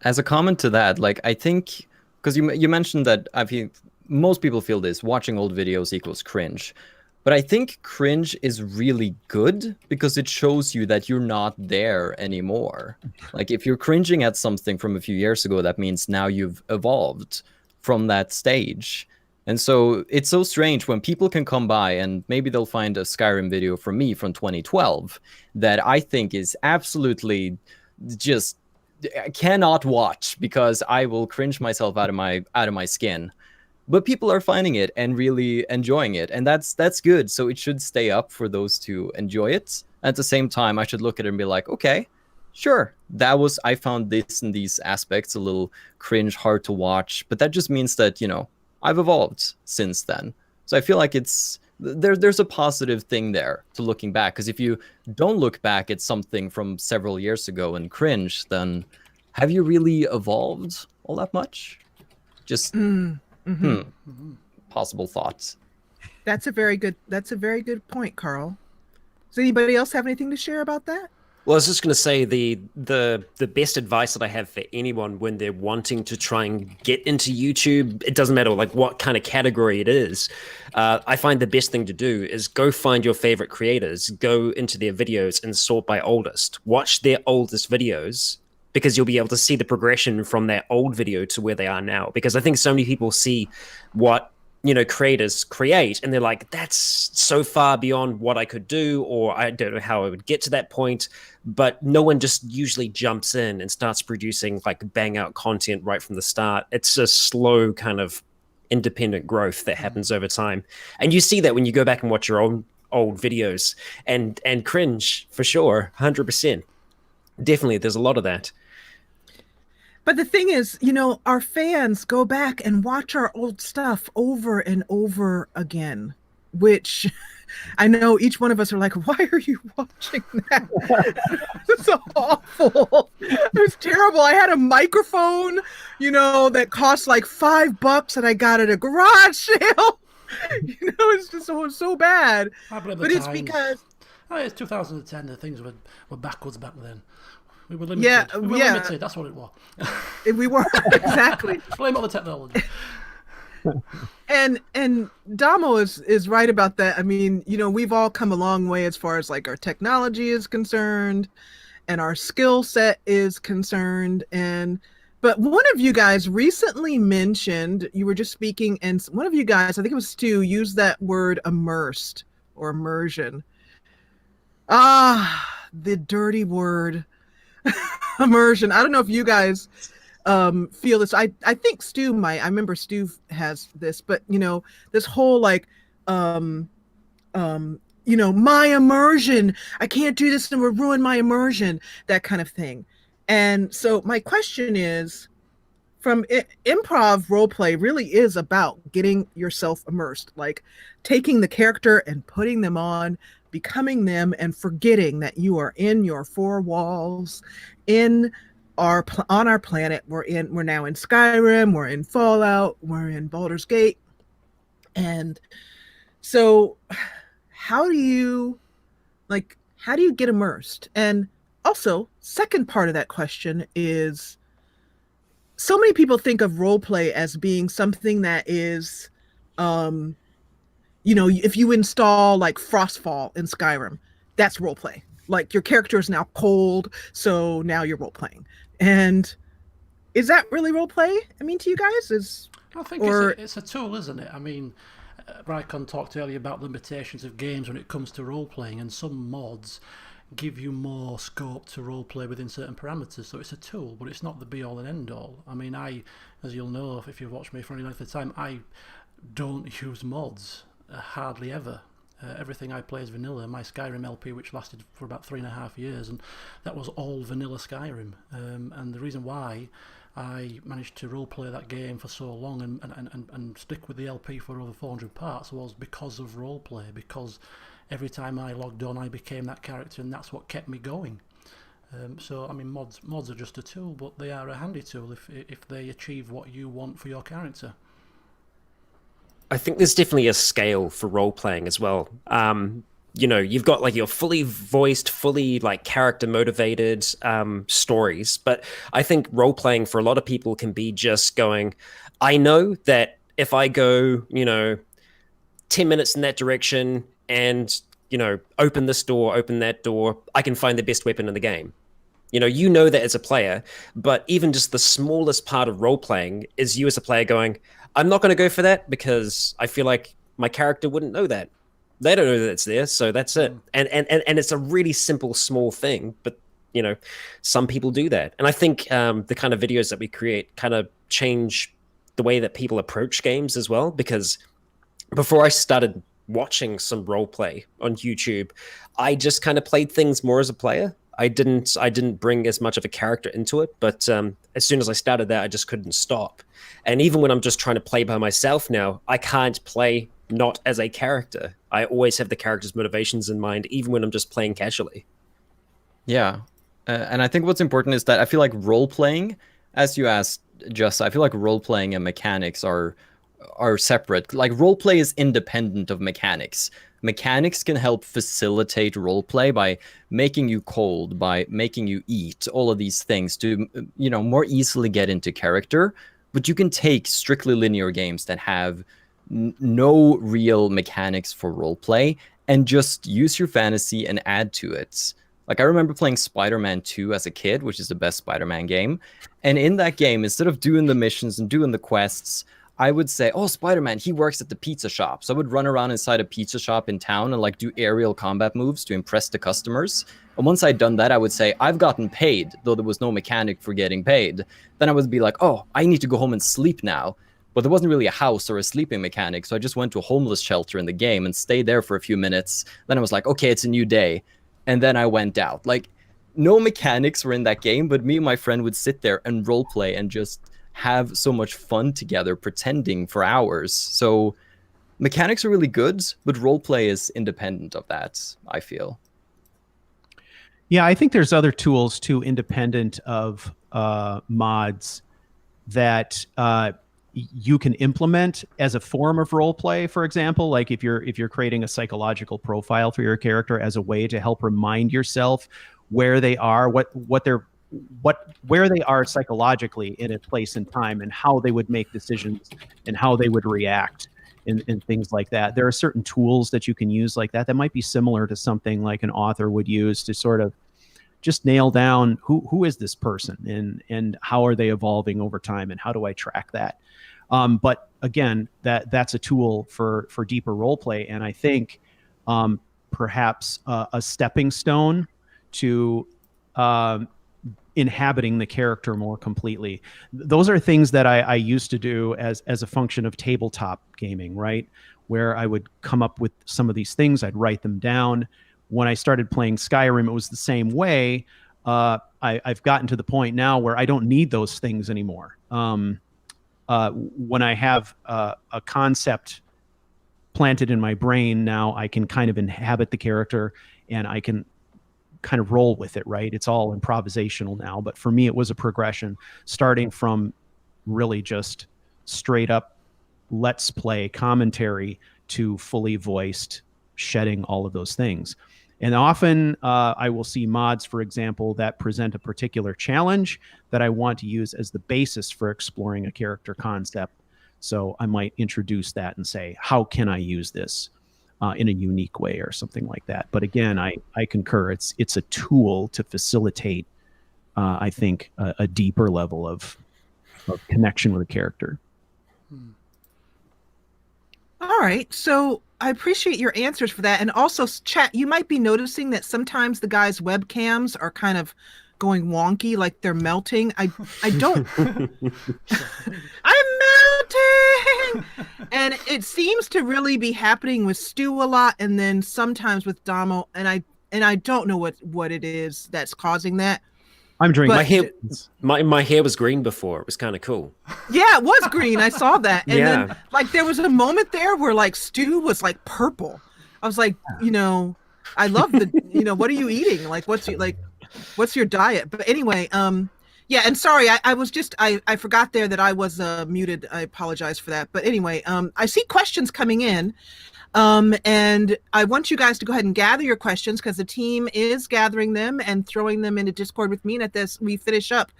[SPEAKER 4] As a comment to that, like, I think, because you mentioned that I think most people feel this, watching old videos equals cringe. But I think cringe is really good because it shows you that you're not there anymore. Like, if you're cringing at something from a few years ago, that means now you've evolved from that stage. And so it's so strange when people can come by and maybe they'll find a Skyrim video from me from 2012 that I think is absolutely just cannot watch because I will cringe myself out of my skin. But people are finding it and really enjoying it, and that's good. So it should stay up for those to enjoy it. At the same time, I should look at it and be like, okay, sure, I found this and these aspects a little cringe, hard to watch, but that just means that, you know, I've evolved since then. So I feel like there's a positive thing there to looking back, because if you don't look back at something from several years ago and cringe, then have you really evolved all that much? Just possible thoughts.
[SPEAKER 2] That's a very good point, Carl. Does anybody else have anything to share about that?
[SPEAKER 5] Well, I was just going to say the best advice that I have for anyone when they're wanting to try and get into YouTube, it doesn't matter like what kind of category it is. I find the best thing to do is go find your favorite creators, go into their videos and sort by oldest. Watch their oldest videos, because you'll be able to see the progression from that old video to where they are now. Because I think so many people see what, you know, creators create and they're like, that's so far beyond what I could do, or I don't know how I would get to that point. But no one just usually jumps in and starts producing like bang out content right from the start. It's a slow kind of independent growth that happens over time. And you see that when you go back and watch your own old videos and cringe for sure, 100%. Definitely, there's a lot of that.
[SPEAKER 2] But the thing is, you know, our fans go back and watch our old stuff over and over again, which I know each one of us are like, why are you watching that? It's so awful. It was terrible. I had a microphone, you know, that cost like $5 and I got at a garage sale. You know, it's just so bad. But it's because...
[SPEAKER 7] Oh, it's 2010. The things were backwards back then. We were limited. We were limited. That's what it was.
[SPEAKER 2] We were, exactly.
[SPEAKER 7] Blame on the technology.
[SPEAKER 2] And Damo is right about that. I mean, you know, we've all come a long way as far as like our technology is concerned and our skill set is concerned. But one of you guys recently mentioned, you were just speaking, and one of you guys, I think it was Stu, used that word immersed or immersion. The dirty word. Immersion. I don't know if you guys feel this. I think Stu might. I remember Stu has this, but you know, this whole like you know, my immersion. I can't do this and we'll ruin my immersion, that kind of thing. And so my question is, improv role play really is about getting yourself immersed, like taking the character and putting them on, becoming them, and forgetting that you are in your four walls, on our planet. We're now in Skyrim, we're in Fallout, we're in Baldur's Gate. And so how do you get immersed? And also, second part of that question is, so many people think of role play as being something that is you know, if you install like Frostfall in Skyrim, that's role play. Like your character is now cold, so now you're role playing. And is that really role play? I mean, to you guys,
[SPEAKER 7] I think it's a tool, isn't it? I mean, Rykon talked earlier about limitations of games when it comes to role playing, and some mods give you more scope to role play within certain parameters. So it's a tool, but it's not the be all and end all. I mean, as you'll know if you've watched me for any length of time, I don't use mods. Hardly ever. Everything I play is vanilla. My Skyrim LP, which lasted for about 3.5 years, and that was all vanilla Skyrim. And the reason why I managed to roleplay that game for so long and stick with the LP for over 400 parts was because of roleplay, because every time I logged on I became that character, and that's what kept me going. So I mean, mods are just a tool, but they are a handy tool if they achieve what you want for your character.
[SPEAKER 5] I think there's definitely a scale for role playing as well. You know, you've got like your fully voiced, fully like character motivated stories, but I think role playing for a lot of people can be just going, I know that if I go, you know, 10 minutes in that direction and, you know, open this door, open that door, I can find the best weapon in the game. You know that as a player, but even just the smallest part of role playing is you as a player going, I'm not going to go for that because I feel like my character wouldn't know that. They don't know that it's there, so that's it. And it's a really simple, small thing, but you know, some people do that. And I think the kind of videos that we create kind of change the way that people approach games as well. Because before I started watching some role play on YouTube, I just kind of played things more as a player. I didn't bring as much of a character into it, but as soon as I started that, I just couldn't stop. And even when I'm just trying to play by myself now, I can't play not as a character. I always have the character's motivations in mind, even when I'm just playing casually.
[SPEAKER 4] Yeah. And I think what's important is that I feel like role-playing, as you asked, Jess, I feel like role-playing and mechanics are separate. Like, role-play is independent of mechanics. Mechanics can help facilitate roleplay by making you cold, by making you eat, all of these things to, you know, more easily get into character. But you can take strictly linear games that have no real mechanics for roleplay and just use your fantasy and add to it. Like, I remember playing Spider-Man 2 as a kid, which is the best Spider-Man game. And in that game, instead of doing the missions and doing the quests, I would say, oh, Spider-Man, he works at the pizza shop. So I would run around inside a pizza shop in town and like do aerial combat moves to impress the customers. And once I'd done that, I would say, I've gotten paid, though there was no mechanic for getting paid. Then I would be like, oh, I need to go home and sleep now. But there wasn't really a house or a sleeping mechanic. So I just went to a homeless shelter in the game and stayed there for a few minutes. Then I was like, okay, it's a new day. And then I went out. Like, no mechanics were in that game, but me and my friend would sit there and roleplay and just have so much fun together pretending for hours. So mechanics are really good, but roleplay is independent of that, I feel.
[SPEAKER 3] Yeah, I think there's other tools too, independent of mods, that you can implement as a form of roleplay. For example, like if you're creating a psychological profile for your character as a way to help remind yourself where they are, where they are psychologically in a place and time, and how they would make decisions and how they would react and things like that. There are certain tools that you can use like that might be similar to something like an author would use to sort of just nail down who is this person and how are they evolving over time and how do I track that. But again, that's a tool for deeper role play, and I think perhaps a stepping stone to inhabiting the character more completely. Those are things that I used to do as a function of tabletop gaming, right? Where I would come up with some of these things, I'd write them down. When I started playing Skyrim, it was the same way. I've gotten to the point now where I don't need those things anymore. When I have a concept planted in my brain, now I can kind of inhabit the character and I can kind of roll with it, right? It's all improvisational now. But for me, it was a progression starting from really just straight up let's play commentary to fully voiced shedding all of those things. And often I will see mods, for example, that present a particular challenge that I want to use as the basis for exploring a character concept. So I might introduce that and say, how can I use this in a unique way or something like that? But again, I concur. It's a tool to facilitate, I think, a deeper level of connection with a character.
[SPEAKER 2] All right. So I appreciate your answers for that. And also, chat, you might be noticing that sometimes the guys' webcams are kind of going wonky, like they're melting. I don't. I'm melting! And it seems to really be happening with Stu a lot, and then sometimes with Damo. And I don't know what it is that's causing that.
[SPEAKER 3] I'm drinking.
[SPEAKER 5] My hair was green before. It was kind of cool.
[SPEAKER 2] Yeah, it was green. I saw that. And
[SPEAKER 5] Yeah.
[SPEAKER 2] then like there was a moment there where like Stu was like purple. I was like, I love the, what are you eating? Like what's your diet? But anyway, Yeah, and sorry, I was just I forgot there that I was muted. I apologize for that. But anyway, I see questions coming in. And I want you guys to go ahead and gather your questions because the team is gathering them and throwing them into Discord with me. And at this, we finish up,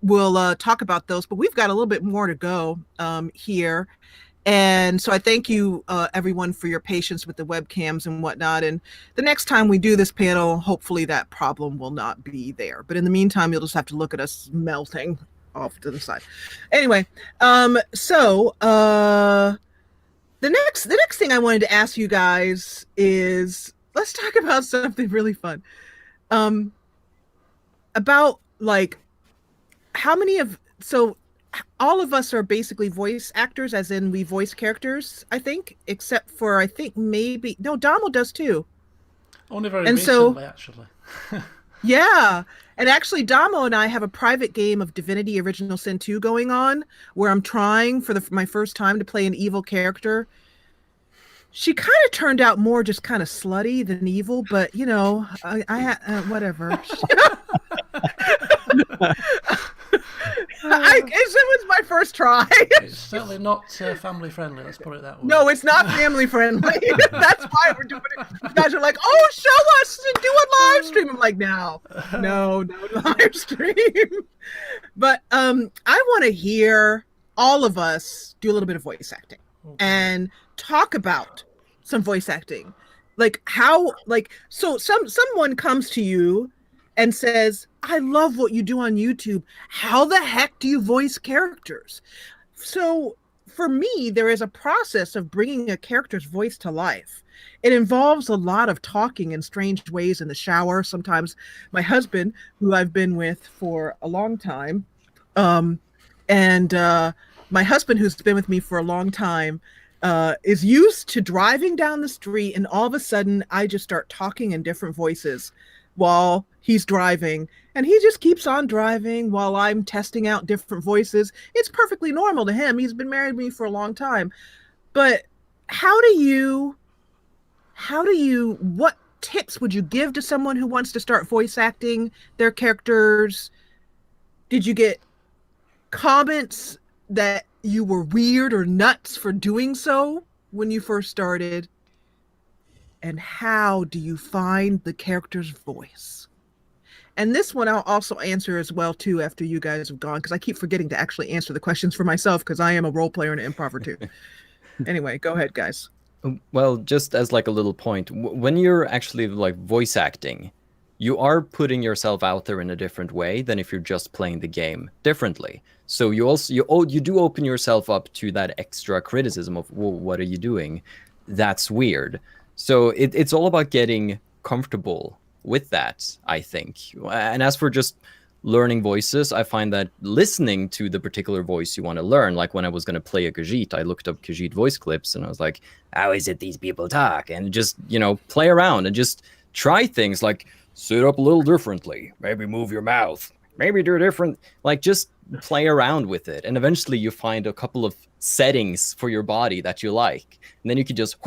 [SPEAKER 2] we'll talk about those. But we've got a little bit more to go here. And so I thank you, everyone, for your patience with the webcams and whatnot. And the next time we do this panel, hopefully that problem will not be there. But in the meantime, you'll just have to look at us melting off to the side. Anyway, the next thing I wanted to ask you guys is, let's talk about something really fun. About like how many of, so all of us are basically voice actors, as in we voice characters, I think, except for, I think maybe, no, Damo does too.
[SPEAKER 7] Only very
[SPEAKER 2] And
[SPEAKER 7] recently, actually.
[SPEAKER 2] Yeah. And actually, Damo and I have a private game of Divinity Original Sin 2 going on, where I'm trying for my first time to play an evil character. She kind of turned out more just kind of slutty than evil, but you know, whatever. It was my first try.
[SPEAKER 7] It's certainly not family friendly, let's put it that way.
[SPEAKER 2] No, it's not family friendly. That's why we're doing it. You guys are like, oh, show us and do a live stream. I'm like, no live stream. But I want to hear all of us do a little bit of voice acting and talk about some voice acting. Like how, like, so someone comes to you and says, I love what you do on YouTube. How the heck do you voice characters? So for me, there is a process of bringing a character's voice to life. It involves a lot of talking in strange ways in the shower. Sometimes my husband, who I've been with for a long time, my husband, who's been with me for a long time, is used to driving down the street, and all of a sudden I just start talking in different voices while he's driving, and he just keeps on driving while I'm testing out different voices. It's perfectly normal to him. He's been married to me for a long time. But what tips would you give to someone who wants to start voice acting their characters? Did you get comments that you were weird or nuts for doing so when you first started? And how do you find the character's voice? And this one I'll also answer as well too after you guys have gone, because I keep forgetting to actually answer the questions for myself because I am a role player and an improver too. Anyway, go ahead, guys.
[SPEAKER 4] Well, just as like a little point, when you're actually like voice acting, you are putting yourself out there in a different way than if you're just playing the game differently. So you do open yourself up to that extra criticism of, well, what are you doing? That's weird. So it's all about getting comfortable with that, I think. And as for just learning voices, I find that listening to the particular voice you want to learn, like when I was going to play a Khajiit, I looked up Khajiit voice clips and I was like,
[SPEAKER 6] How is it these people talk?
[SPEAKER 4] and just, play around and just try things like sit up a little differently, maybe move your mouth, maybe do different, like just play around with it. And eventually you find a couple of settings for your body that you like. And then you can just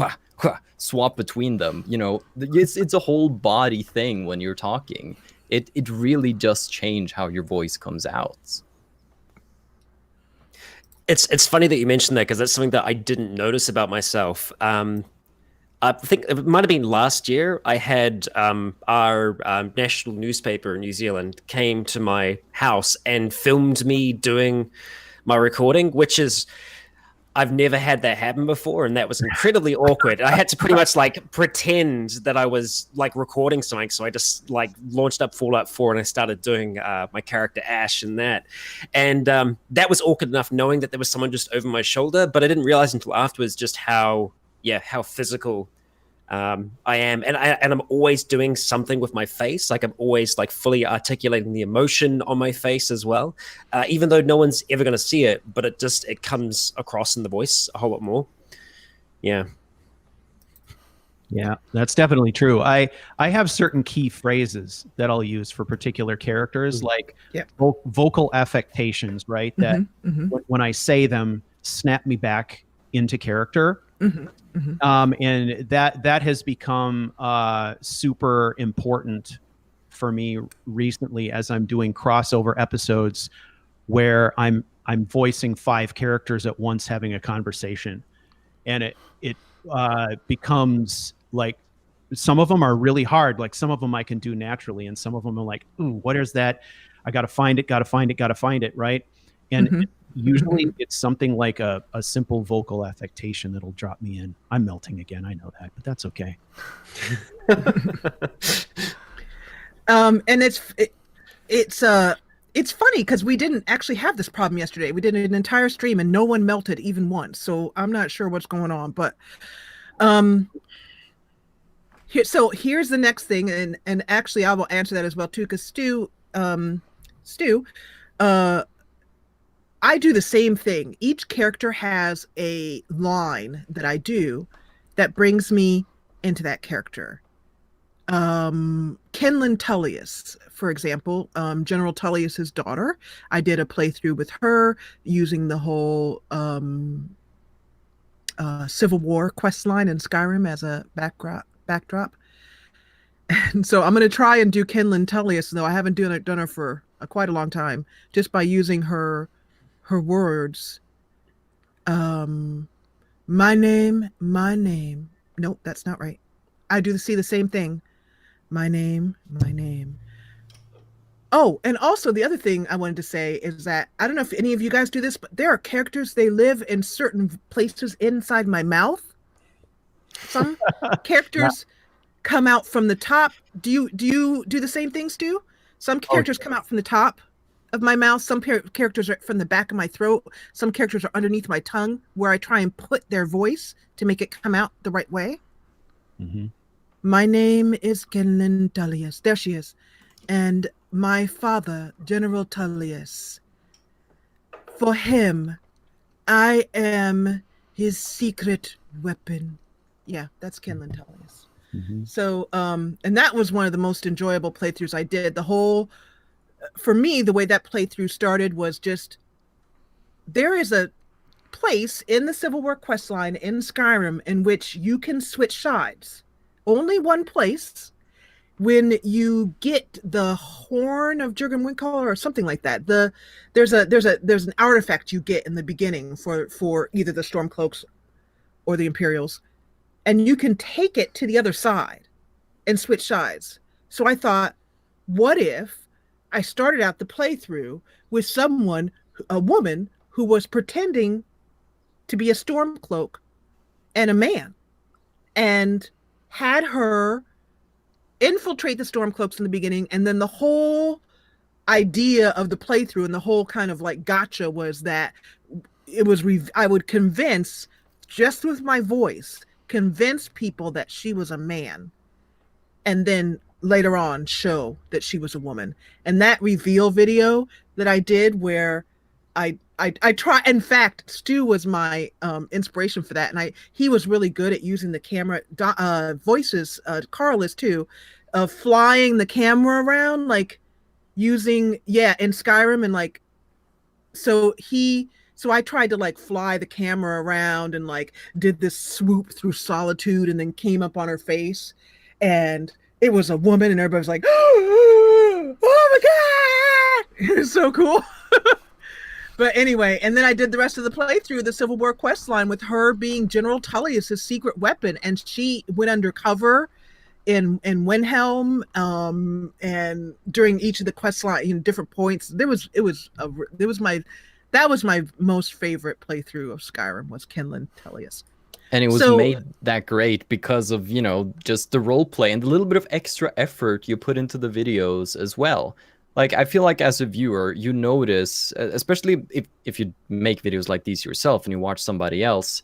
[SPEAKER 4] swap between them. It's a whole body thing when you're talking. It really does change how your voice comes out.
[SPEAKER 5] It's funny that you mentioned that because that's something that I didn't notice about myself. I think it might have been last year. I had our national newspaper in New Zealand came to my house and filmed me doing my recording, which is, I've never had that happen before, and that was incredibly awkward. I had to pretty much like pretend that I was like recording something, so I just like launched up Fallout 4 and I started doing my character Ash and that, and that was awkward enough knowing that there was someone just over my shoulder, but I didn't realize until afterwards just how physical I am, and I'm always doing something with my face. Like I'm always like fully articulating the emotion on my face as well, even though no one's ever going to see it. But it comes across in the voice a whole lot more. Yeah,
[SPEAKER 3] that's definitely true. I have certain key phrases that I'll use for particular characters, like vocal affectations, right? That when I say them, snap me back into character. And that has become super important for me recently as I'm doing crossover episodes where I'm voicing 5 characters at once having a conversation, and it becomes like some of them are really hard. Like some of them I can do naturally, and some of them are like, ooh, what is that? I gotta find it, right? And
[SPEAKER 2] Mhm.
[SPEAKER 3] usually it's something like a simple vocal affectation that'll drop me in. I'm melting again, I know that, but that's okay.
[SPEAKER 2] And it's funny because we didn't actually have this problem yesterday. We did an entire stream and no one melted even once. So I'm not sure what's going on, but so here's the next thing, and actually I will answer that as well too, because Stu, I do the same thing. Each character has a line that I do that brings me into that character. Kenlyn Tullius, for example, General Tullius's daughter. I did a playthrough with her using the whole Civil War quest line in Skyrim as a backdrop. And so I'm going to try and do Kenlyn Tullius, though I haven't done her for quite a long time, just by using her words. My name. Nope, that's not right. I do see the same thing. My name. Oh, and also the other thing I wanted to say is that I don't know if any of you guys do this, but there are characters, they live in certain places inside my mouth. Some characters come out from the top. Do you do the same thing, Stu? Some characters come out from the top of my mouth. Some characters are from the back of my throat. Some characters are underneath my tongue, where I try and put their voice to make it come out the right way.
[SPEAKER 3] Mm-hmm.
[SPEAKER 2] My name is Kenlyn Tullius. There she is. And my father, General Tullius. For him, I am his secret weapon. Yeah, that's Kenlyn Tullius.
[SPEAKER 3] Mm-hmm.
[SPEAKER 2] So, and that was one of the most enjoyable playthroughs I did. For me, the way that playthrough started was just, there is a place in the Civil War questline in Skyrim in which you can switch sides. Only one place. When you get the horn of Jurgen Windcaller or something like that, there's an artifact you get in the beginning for either the Stormcloaks or the Imperials, and you can take it to the other side and switch sides. So I thought, what if I started out the playthrough with a woman who was pretending to be a Stormcloak and a man, and had her infiltrate the Stormcloaks in the beginning, and then the whole idea of the playthrough and the whole kind of like gotcha was that I would convince, just with my voice, convince people that she was a man, and then later on show that she was a woman. And that reveal video that I did, where I try. In fact, Stu was my inspiration for that, and he was really good at using the camera voices. Carl is too, of flying the camera around, like using in Skyrim, and like so I tried to like fly the camera around and like did this swoop through solitude, and then came up on her face, and it was a woman, and everybody's like, oh my god, it's so cool. But anyway, and then I did the rest of the playthrough of the Civil War quest line with her being General Tullius's secret weapon, and she went undercover in Windhelm, and during each of the quest line, different points. That was my most favorite playthrough of Skyrim, was Kenlyn Tullius.
[SPEAKER 4] And it was made that great because of, just the role play and the little bit of extra effort you put into the videos as well. Like, I feel like as a viewer, you notice, especially if you make videos like these yourself and you watch somebody else,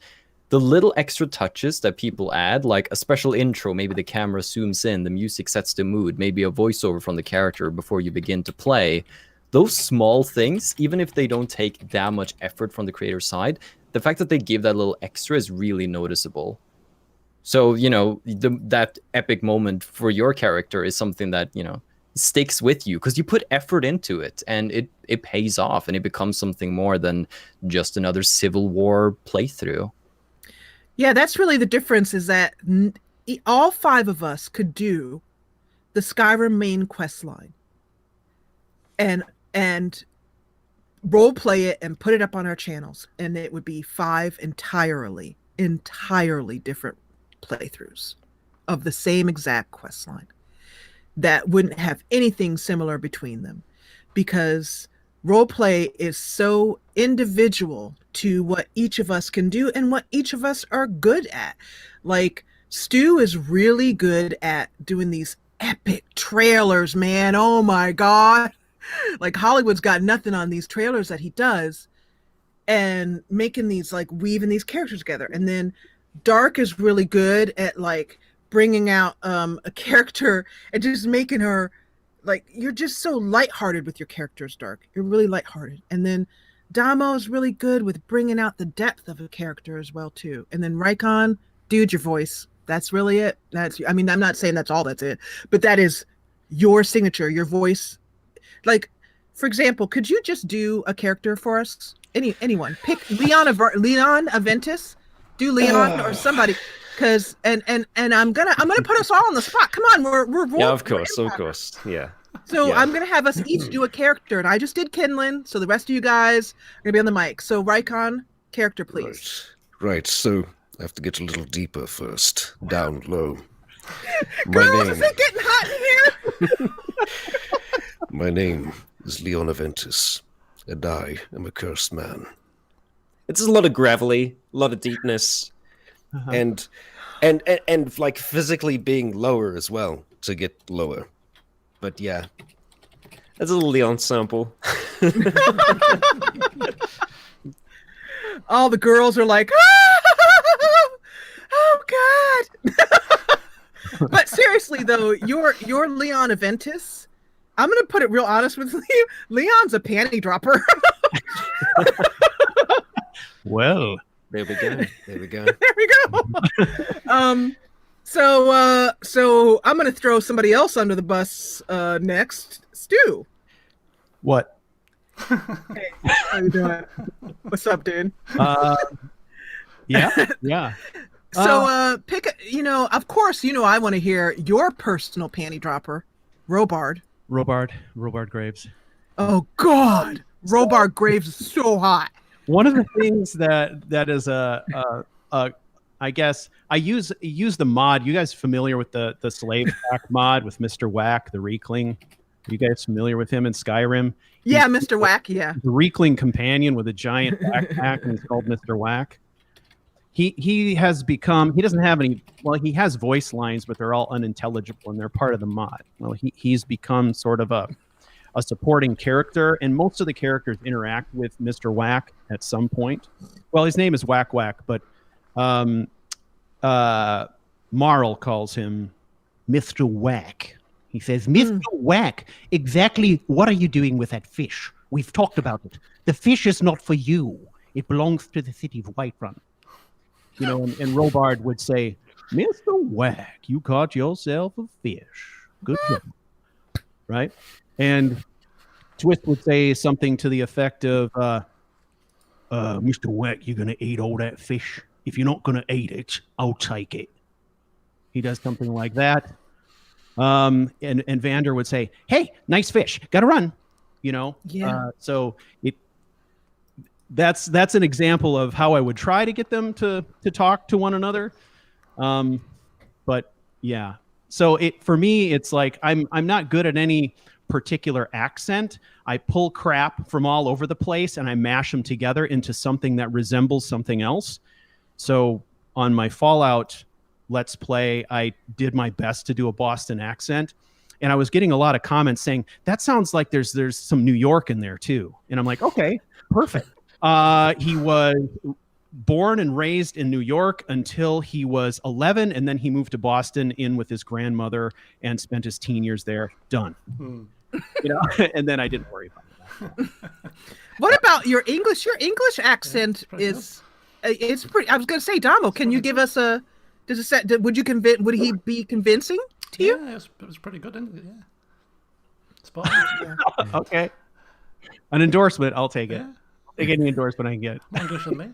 [SPEAKER 4] the little extra touches that people add, like a special intro, maybe the camera zooms in, the music sets the mood, maybe a voiceover from the character before you begin to play. Those small things, even if they don't take that much effort from the creator's side, the fact that they give that little extra is really noticeable. So, that epic moment for your character is something that, sticks with you because you put effort into it, and it pays off, and it becomes something more than just another Civil War playthrough.
[SPEAKER 2] Yeah, that's really the difference, is that all 5 of us could do the Skyrim main quest line and role play it and put it up on our channels, and it would be 5 entirely different playthroughs of the same exact quest line that wouldn't have anything similar between them, because role play is so individual to what each of us can do and what each of us are good at. Like, Stu is really good at doing these epic trailers, man. Oh my God. Like, Hollywood's got nothing on these trailers that he does, and making these, like, weaving these characters together. And then Dark is really good at, like, bringing out a character and just making her, like, you're just so lighthearted with your characters, Dark. You're really lighthearted. And then Damo is really good with bringing out the depth of a character as well, too. And then Raikon, dude, your voice. That's really it. I mean, I'm not saying that's all that's it, but that is your signature, your voice. Like, for example, could you just do a character for us? Anyone. Pick Leon Aventis. Do Leon or somebody. Because and I'm gonna put us all on the spot. Come on, we're
[SPEAKER 5] yeah, of course, yeah.
[SPEAKER 2] So
[SPEAKER 5] yeah.
[SPEAKER 2] I'm gonna have us each do a character, and I just did Kinlan, so the rest of you guys are gonna be on the mic. So Raikon, character, please.
[SPEAKER 8] Right. So I have to get a little deeper first, down low.
[SPEAKER 2] Girls, is it getting hot in here?
[SPEAKER 8] My name is Leon Aventis, and I am a cursed man.
[SPEAKER 5] It's a lot of gravelly, a lot of deepness, and like physically being lower as well to get lower. But yeah, that's a little Leon sample.
[SPEAKER 2] All the girls are like, oh God. But seriously though, you're Leon Aventis. I'm gonna put it real honest with you. Leon's a panty dropper.
[SPEAKER 3] Well,
[SPEAKER 5] There we go. There we go.
[SPEAKER 2] There we go. So I'm gonna throw somebody else under the bus next. Stu.
[SPEAKER 3] what?
[SPEAKER 2] Hey, how you doing? What's up, dude?
[SPEAKER 3] Yeah.
[SPEAKER 2] So pick. Of course, I want to hear your personal panty dropper, Robard.
[SPEAKER 3] Robard Graves.
[SPEAKER 2] Oh God, Robard Graves is so hot.
[SPEAKER 3] One of the things that is I guess I use the mod. You guys familiar with the slave pack mod with Mr. Whack, the Reekling? Are you guys familiar with him in Skyrim?
[SPEAKER 2] Yeah, Mr. Whack. Yeah.
[SPEAKER 3] The Reekling companion with a giant backpack, and he's called Mr. Whack. He has become. He doesn't have any. Well, he has voice lines, but they're all unintelligible, and they're part of the mod. Well, he's become sort of a supporting character, and most of the characters interact with Mr. Whack at some point. Well, his name is Whack Whack, but Marl calls him Mr. Whack. He says, Mr. Whack, exactly what are you doing with that fish? We've talked about it. The fish is not for you. It belongs to the city of Whiterun. And Robard would say, Mr. Whack, you caught yourself a fish. Good job. Right? And Twist would say something to the effect of, Mr. Whack, you're going to eat all that fish? If you're not going to eat it, I'll take it. He does something like that. And Vander would say, hey, nice fish. Got to run.
[SPEAKER 2] Yeah.
[SPEAKER 3] So that's an example of how I would try to get them to talk to one another. But yeah. So for me, it's like I'm not good at any particular accent. I pull crap from all over the place and I mash them together into something that resembles something else. So on my Fallout Let's Play, I did my best to do a Boston accent, and I was getting a lot of comments saying that sounds like there's some New York in there too. And I'm like, okay, perfect. He was born and raised in New York until he was 11, and then he moved to Boston in with his grandmother and spent his teen years there. Done. And then I didn't worry about it.
[SPEAKER 2] What about your English? Your English accent is it's pretty. I was going to say, Damo, can you give us a? Would he be convincing to you?
[SPEAKER 7] Yeah, it was pretty good, isn't it? Yeah. Spot on.
[SPEAKER 3] Okay. An endorsement, I'll take it.
[SPEAKER 7] Yeah.
[SPEAKER 3] Take any endorsement I can get.
[SPEAKER 7] More English than me.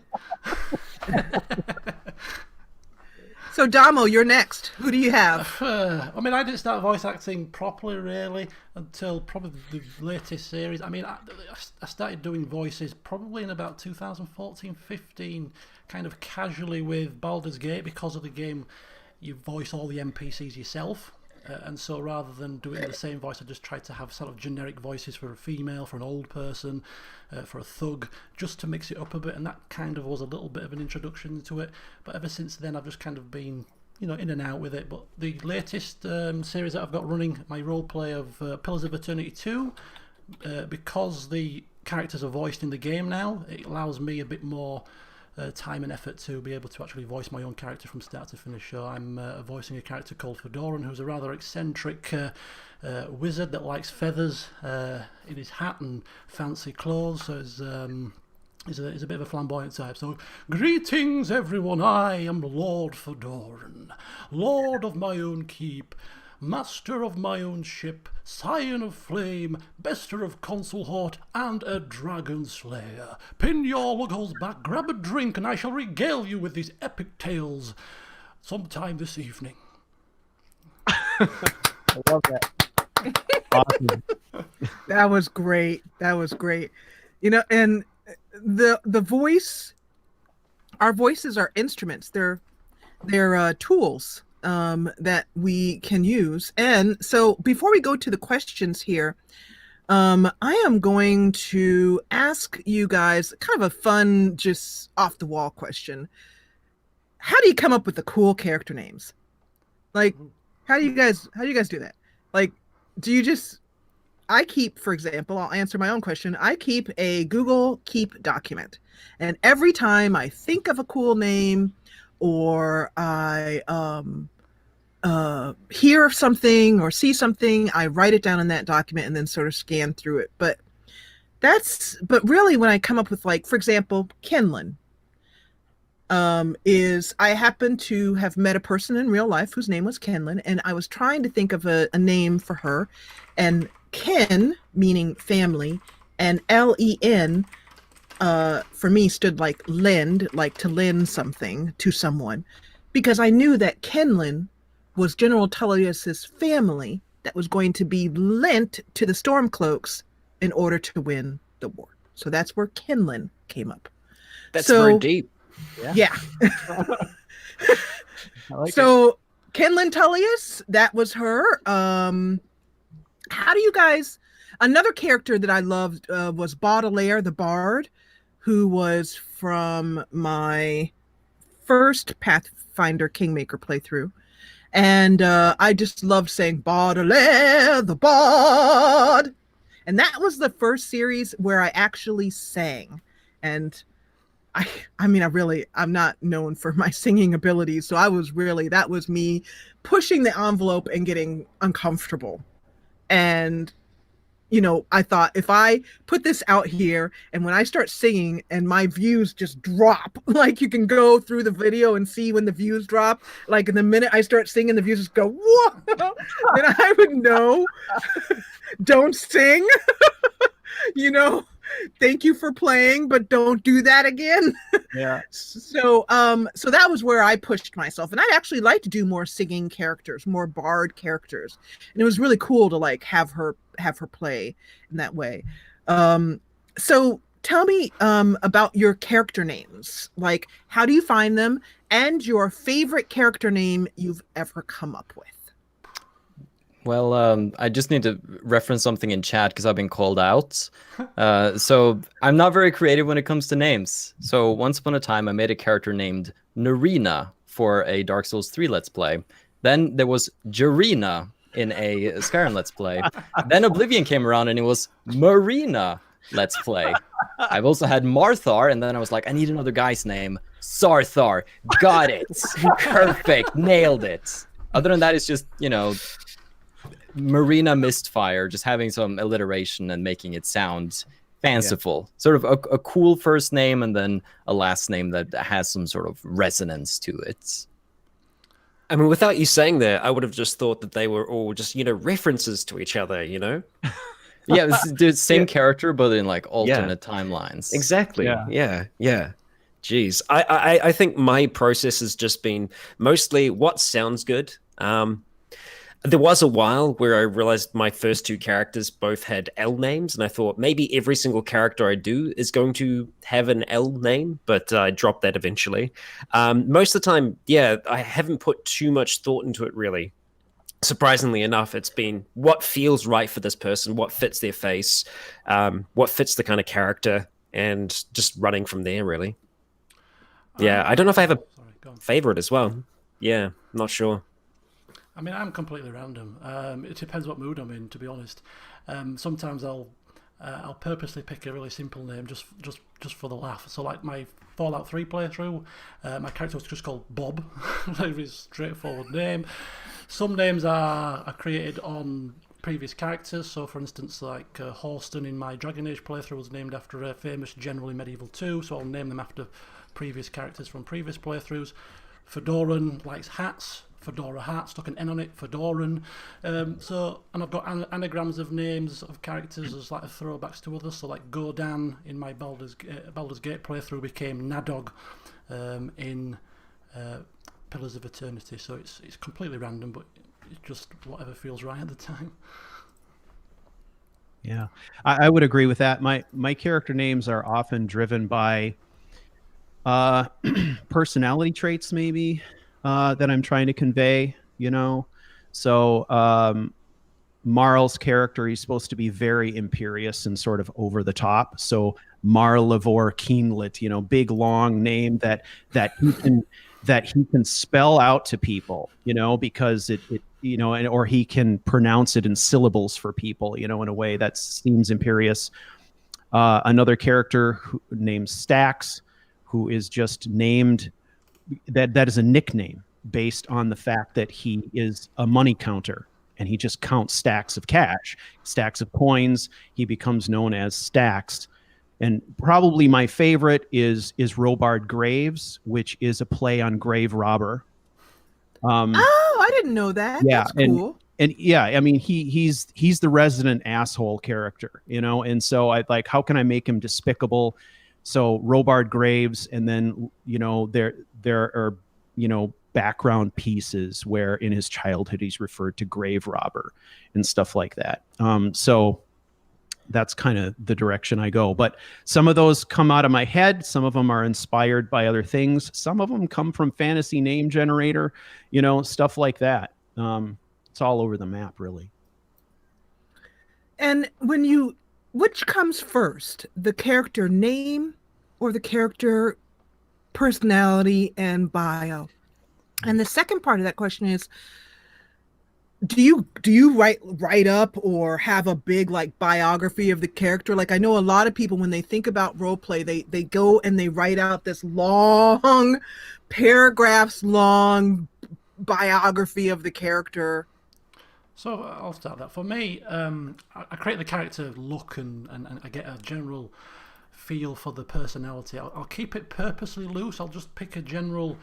[SPEAKER 2] So Damo, you're next. Who do you have?
[SPEAKER 7] I mean, I didn't start voice acting properly, really, until probably the latest series. I mean, I started doing voices probably in about 2014-15, kind of casually with Baldur's Gate. Because of the game, you voice all the NPCs yourself. And so rather than doing the same voice, I just tried to have sort of generic voices for a female, for an old person, for a thug, just to mix it up a bit. And that kind of was a little bit of an introduction to it. But ever since then, I've just kind of been, in and out with it. But the latest series that I've got running, my roleplay of Pillars of Eternity 2, because the characters are voiced in the game now, it allows me a bit more time and effort to be able to actually voice my own character from start to finish. So I'm voicing a character called Fedoran, who's a rather eccentric wizard that likes feathers in his hat and fancy clothes. So he's a bit of a flamboyant type. So, greetings everyone, I am Lord Fedoran, Lord of my own keep, master of my own ship, scion of flame, bester of Consul Hort, and a dragon slayer. Pin your luggles back, grab a drink, and I shall regale you with these epic tales sometime this evening.
[SPEAKER 9] I love that.
[SPEAKER 3] Awesome.
[SPEAKER 2] That was great. That was great. And the voice, our voices are instruments. They're tools that we can use. And so before we go to the questions here, I am going to ask you guys kind of a fun, just off the wall question. How do you come up with the cool character names? Like, how do you guys do that? Like, I keep, for example, I'll answer my own question. I keep a Google Keep document. And every time I think of a cool name or I hear something or see something, I write it down in that document and then sort of scan through it. But really when I come up with, like, for example, Kenlin, I happen to have met a person in real life whose name was Kenlin, and I was trying to think of a name for her, and Ken, meaning family, and Len, for me stood like lend, like to lend something to someone, because I knew that Kenlin was General Tullius's family that was going to be lent to the Stormcloaks in order to win the war. So that's where Kenlin came up.
[SPEAKER 5] That's very deep.
[SPEAKER 2] Yeah. So Kenlin Tullius, that was her. How do you guys? Another character that I loved was Baudelaire the Bard, who was from my first Pathfinder Kingmaker playthrough. And I just loved saying Baudelaire the Bard. And that was the first series where I actually sang. And I'm not known for my singing abilities. So that was me pushing the envelope and getting uncomfortable. And, I thought if I put this out here and when I start singing and my views just drop, like you can go through the video and see when the views drop, like in the minute I start singing, the views just go, whoa, then I would know, don't sing, thank you for playing, but don't do that again.
[SPEAKER 9] Yeah.
[SPEAKER 2] So that was where I pushed myself, and I'd actually like to do more singing characters, more bard characters, and it was really cool to like have her play in that way. So tell me about your character names. Like, how do you find them, and your favorite character name you've ever come up with?
[SPEAKER 4] Well, I just need to reference something in chat because I've been called out. So I'm not very creative when it comes to names. So once upon a time, I made a character named Narina for a Dark Souls 3 Let's Play. Then there was Jarina in a Skyrim Let's Play. Then Oblivion came around and it was Marina Let's Play. I've also had Marthar, and then I was like, I need another guy's name. Sarthar. Got it. Perfect. Nailed it. Other than that, it's just, Marina Mistfire, just having some alliteration and making it sound fanciful. Yeah. Sort of a cool first name and then a last name that has some sort of resonance to it.
[SPEAKER 5] I mean, without you saying that, I would have just thought that they were all just, references to each other,
[SPEAKER 4] Yeah, it's the same character, but in like alternate timelines.
[SPEAKER 5] Exactly. Yeah. Geez, I think my process has just been mostly what sounds good. There was a while where I realized my first two characters both had L names, and I thought maybe every single character I do is going to have an L name, but I dropped that eventually. Most of the time, yeah, I haven't put too much thought into it, really. Surprisingly enough, it's been what feels right for this person, what fits their face, what fits the kind of character, and just running from there, really. Yeah, I don't know if I have a
[SPEAKER 7] Sorry, go on.
[SPEAKER 5] favorite as well. Yeah, not sure.
[SPEAKER 7] I mean, I'm completely random. It depends what mood I'm in, to be honest. Sometimes I'll purposely pick a really simple name just for the laugh. So, like my Fallout 3 playthrough, my character was just called Bob. Very straightforward name. Some names are created on previous characters. So, for instance, like Horston in my Dragon Age playthrough was named after a famous general in Medieval 2. So I'll name them after previous characters from previous playthroughs. Fedoran likes hats. Fedora hat, stuck an N on it, Fedoran. And I've got anagrams of names of characters as like throwbacks to others. So like Godan in my Baldur's Gate playthrough became Nadog in Pillars of Eternity. So it's completely random, but it's just whatever feels right at the time.
[SPEAKER 3] Yeah, I would agree with that. My character names are often driven by personality traits, maybe. That I'm trying to convey, you know. So Marl's character, he's supposed to be very imperious and sort of over the top. So Marl Lavor Keenlit, you know, big long name that he can spell out to people, you know, because it you know, or he can pronounce it in syllables for people, you know, in a way that seems imperious. Another character named Stax, who is just named. That is a nickname based on the fact that he is a money counter and he just counts stacks of cash, stacks of coins. He becomes known as Stax. And probably my favorite is Robard Graves, which is a play on grave robber.
[SPEAKER 2] I didn't know that.
[SPEAKER 3] Yeah,
[SPEAKER 2] that's cool.
[SPEAKER 3] And yeah, I mean he's the resident asshole character, you know. And so I like, how can I make him despicable? So Robard Graves, and then, you know, there are, you know, background pieces where in his childhood he's referred to grave robber and stuff like that. So that's kind of the direction I go. But some of those come out of my head. Some of them are inspired by other things. Some of them come from fantasy name generator, you know, stuff like that. It's all over the map, really.
[SPEAKER 2] And which comes first, the character name or the character personality and bio? And the second part of that question is, do you write up or have a big like biography of the character? Like, I know a lot of people, when they think about role play, they go and they write out this long, paragraphs long biography of the character.
[SPEAKER 7] So I'll start that. For me, I create the character look and I get a general feel for the personality. I'll keep it purposely loose. I'll just pick a general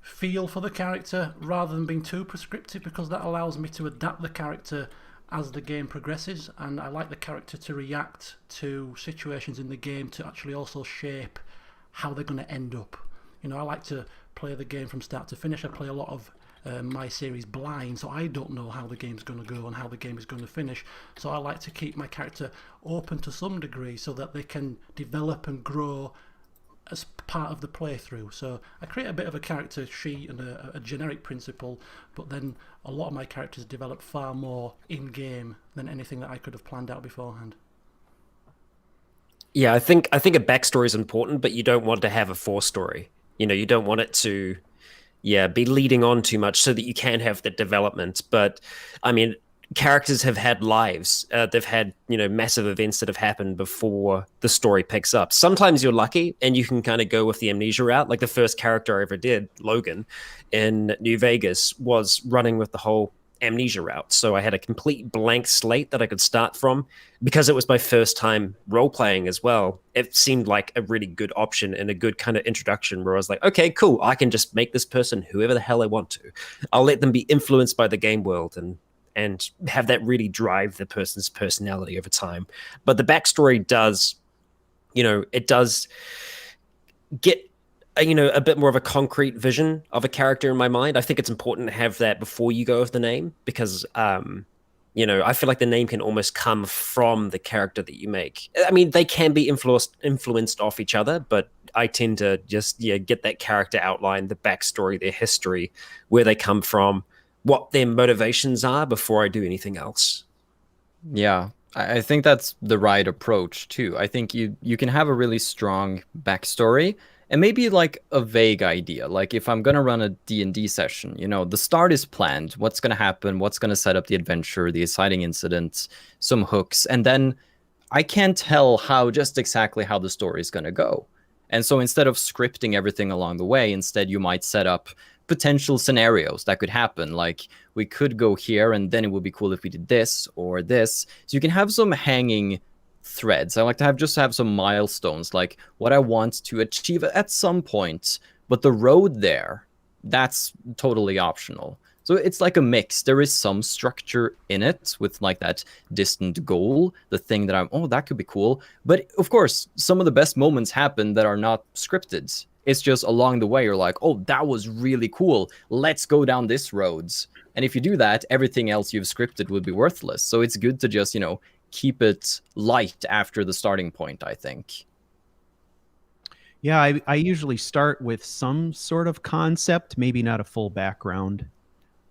[SPEAKER 7] feel for the character rather than being too prescriptive, because that allows me to adapt the character as the game progresses, and I like the character to react to situations in the game to actually also shape how they're going to end up. You know, I like to play the game from start to finish. I play a lot of my series blind, so I don't know how the game's going to go and how the game is going to finish. So I like to keep my character open to some degree so that they can develop and grow as part of the playthrough. So I create a bit of a character sheet and a generic principle, but then a lot of my characters develop far more in-game than anything that I could have planned out beforehand.
[SPEAKER 5] Yeah, I think a backstory is important, but you don't want to have a forestory. You know, you don't want it to, be leading on too much so that you can have the development. But I mean, characters have had lives. They've had, massive events that have happened before the story picks up. Sometimes you're lucky and you can kind of go with the amnesia route. Like the first character I ever did, Logan, in New Vegas, was running with the whole amnesia route. So I had a complete blank slate that I could start from. Because it was my first time role-playing as well, it seemed like a really good option and a good kind of introduction where I was like, okay, cool, I can just make this person whoever the hell I want to. I'll let them be influenced by the game world and have that really drive the person's personality over time. But the backstory does, get a bit more of a concrete vision of a character in my mind. I think it's important to have that before you go with the name, because I feel like the name can almost come from the character that you make. I mean, they can be influenced off each other, but I tend to just get that character outline, the backstory, their history, where they come from, what their motivations are before I do anything else.
[SPEAKER 4] Yeah, I think that's the right approach too. I think you can have a really strong backstory and maybe like a vague idea. Like if I'm gonna run a D&D session, the start is planned. What's gonna happen? What's gonna set up the adventure, the exciting incidents, some hooks, and then I can't tell just exactly how the story is gonna go. And so instead of scripting everything along the way, instead you might set up potential scenarios that could happen. Like we could go here and then it would be cool if we did this or this. So you can have some hanging threads. I like to have some milestones, like what I want to achieve at some point, but the road there, that's totally optional. So it's like a mix. There is some structure in it with like that distant goal, the thing that that could be cool. But of course, some of the best moments happen that are not scripted. It's just along the way, you're like, oh, that was really cool. Let's go down this roads. And if you do that, everything else you've scripted would be worthless. So it's good to just, keep it light after the starting point, I think.
[SPEAKER 3] Yeah, I usually start with some sort of concept, maybe not a full background,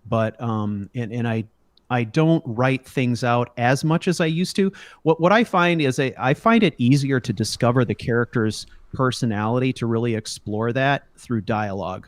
[SPEAKER 3] but and I don't write things out as much as I used to. What I find is I find it easier to discover the character's personality, to really explore that through dialogue.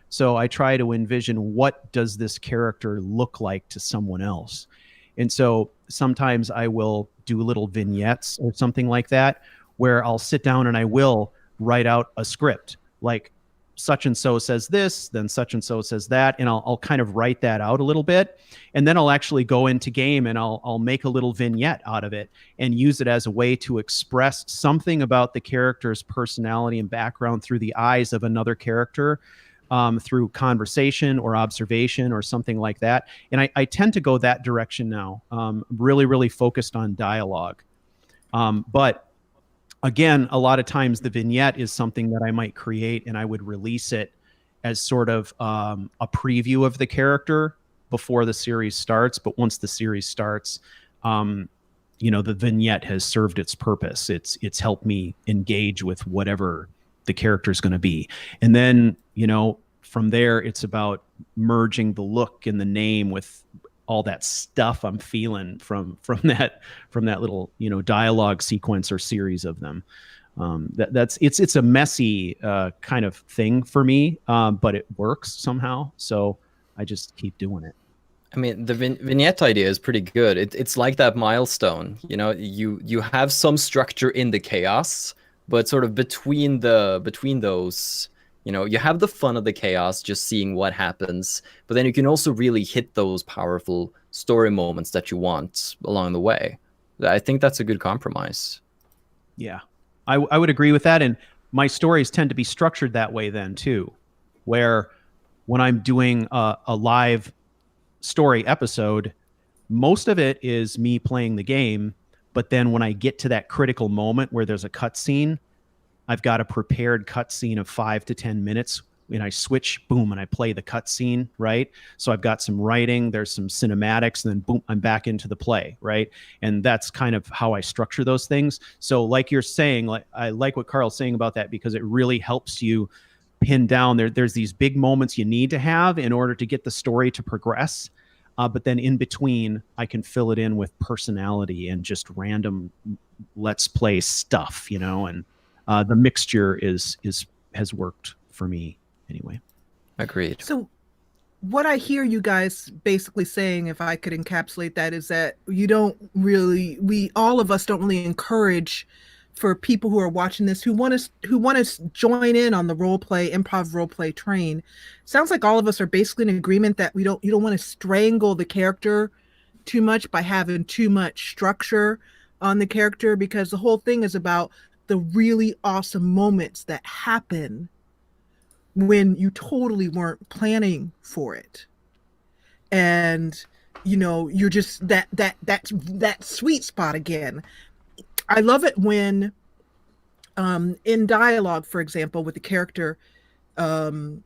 [SPEAKER 3] So I try to envision, what does this character look like to someone else? And so sometimes I will do little vignettes or something like that, where I'll sit down and I will write out a script, like such and so says this, then such and so says that, and I'll kind of write that out a little bit, and then I'll actually go into game and I'll make a little vignette out of it and use it as a way to express something about the character's personality and background through the eyes of another character, through conversation or observation or something like that. And I tend to go that direction now, really, really focused on dialogue. But again, a lot of times the vignette is something that I might create and I would release it as sort of a preview of the character before the series starts. But once the series starts, the vignette has served its purpose. It's helped me engage with whatever the character is going to be. And then, from there, it's about merging the look and the name with all that stuff I'm feeling from that little dialogue sequence or series of them. It's a messy kind of thing for me, but it works somehow. So I just keep doing it.
[SPEAKER 4] I mean, the vignette idea is pretty good. It's like that milestone. You have some structure in the chaos, but sort of between those. You have the fun of the chaos, just seeing what happens, but then you can also really hit those powerful story moments that you want along the way. I think that's a good compromise.
[SPEAKER 3] Yeah, I would agree with that. And my stories tend to be structured that way then too, where when I'm doing a live story episode, most of it is me playing the game. But then when I get to that critical moment where there's a cutscene, I've got a prepared cutscene of 5 to 10 minutes, and I switch, boom, and I play the cutscene, right? So I've got some writing, there's some cinematics, and then boom, I'm back into the play, right? And that's kind of how I structure those things. So like you're saying, I like what Carl's saying about that, because it really helps you pin down. There's these big moments you need to have in order to get the story to progress. But then in between, I can fill it in with personality and just random let's play stuff, and the mixture has worked for me anyway.
[SPEAKER 4] Agreed.
[SPEAKER 2] So what I hear you guys basically saying, if I could encapsulate that, is that all of us don't really encourage, for people who are watching this, who want to join in on the improv role play train. Sounds like all of us are basically in agreement that you don't want to strangle the character too much by having too much structure on the character, because the whole thing is about the really awesome moments that happen when you totally weren't planning for it. And, you're just that sweet spot again. I love it when in dialogue, for example, with the character, the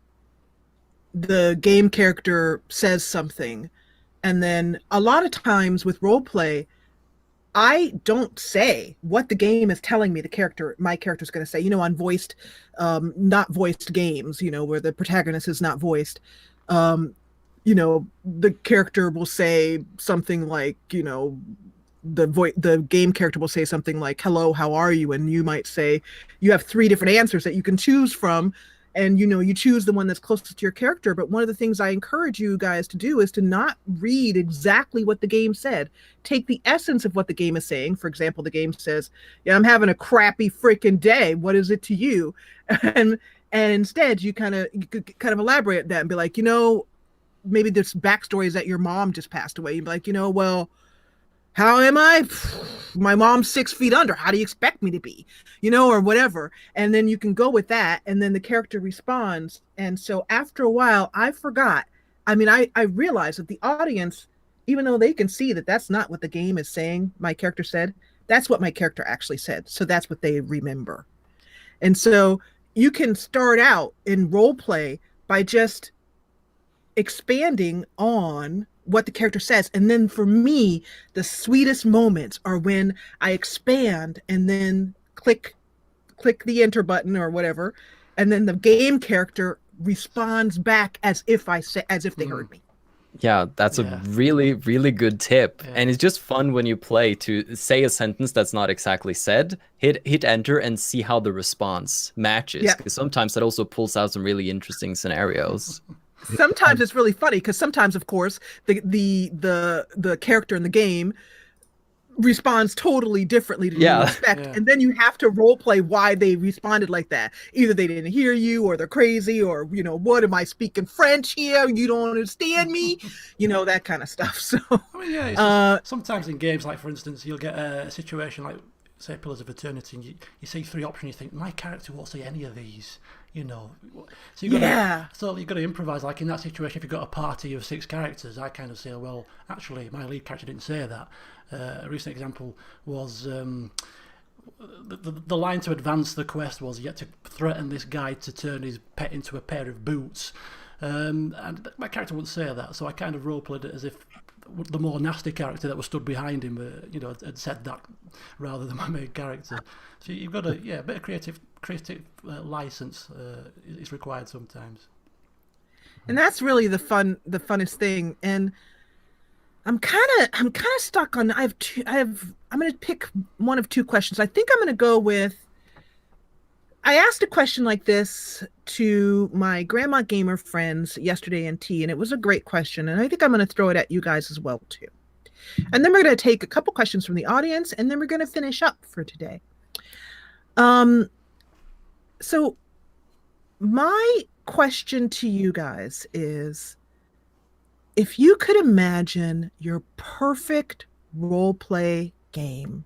[SPEAKER 2] game character says something, and then a lot of times with role play, I don't say what the game is telling me my character's going to say, on voiced, not voiced games, where the protagonist is not voiced. The character will say something like, the game character will say something like, hello, how are you? And you might say, you have 3 different answers that you can choose from. And, you choose the one that's closest to your character. But one of the things I encourage you guys to do is to not read exactly what the game said. Take the essence of what the game is saying. For example, the game says, yeah, I'm having a crappy freaking day. What is it to you? And instead, you kind of elaborate that and be like, maybe there's backstories that your mom just passed away. You'd be like, well, how am I? My mom's 6 feet under. How do you expect me to be? Or whatever. And then you can go with that. And then the character responds. And so after a while, I forgot. I realized that the audience, even though they can see that that's not what the game is saying, my character said, that's what my character actually said. So that's what they remember. And so you can start out in role play by just expanding on what the character says. And then for me, the sweetest moments are when I expand and then click the enter button or whatever, and then the game character responds back as if they heard me.
[SPEAKER 4] Yeah, that's a really, really good tip.
[SPEAKER 7] Yeah.
[SPEAKER 4] And it's just fun when you play to say a sentence that's not exactly said, hit enter and see how the response matches. Because sometimes that also pulls out some really interesting scenarios.
[SPEAKER 2] Sometimes it's really funny because sometimes, of course, the character in the game responds totally differently to you expect, and then you have to role play why they responded like that. Either they didn't hear you, or they're crazy, or what am I speaking French here? You don't understand me, that kind of stuff. So
[SPEAKER 7] sometimes in games, like for instance, you'll get a situation like, say, Pillars of Eternity, and you see 3 options. You think my character won't say any of these. So you've got to improvise. Like in that situation, if you've got a party of 6 characters, I kind of say, well, actually, my lead character didn't say that. A recent example was the line to advance the quest was, you had to threaten this guy to turn his pet into a pair of boots. And my character wouldn't say that, so I kind of role-played it as if the more nasty character that was stood behind him, had said that rather than my main character. So you've got a bit of creative license is required sometimes.
[SPEAKER 2] And that's really the funnest thing. And I'm kind of stuck on. I'm going to pick one of 2 questions. I think I'm going to go with. I asked a question like this to my grandma gamer friends yesterday in tea, and it was a great question. And I think I'm going to throw it at you guys as well too. And then we're going to take a couple questions from the audience, and then we're going to finish up for today. So my question to you guys is, if you could imagine your perfect role play game,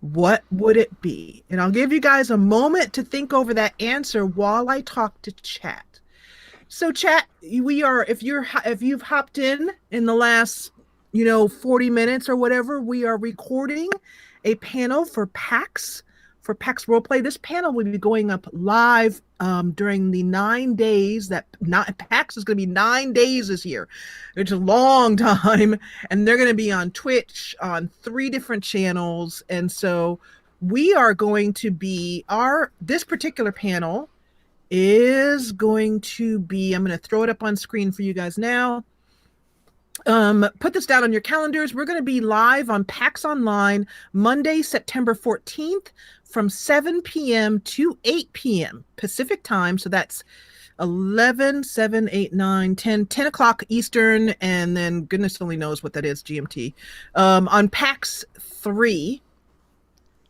[SPEAKER 2] what would it be? And I'll give you guys a moment to think over that answer while I talk to chat. So chat, if you've hopped in the last 40 minutes or whatever, we are recording a panel for PAX Roleplay. This panel will be going up live during the 9 days PAX is going to be 9 days this year. It's a long time, and they're going to be on Twitch on 3 different channels. And so we are going to be this particular panel is going to be, I'm going to throw it up on screen for you guys now. Put this down on your calendars. We're going to be live on PAX Online Monday, September 14th from 7 p.m. to 8 p.m. Pacific time. So that's 11, 7, 8, 9, 10 o'clock Eastern, and then goodness only knows what that is, GMT, on PAX 3.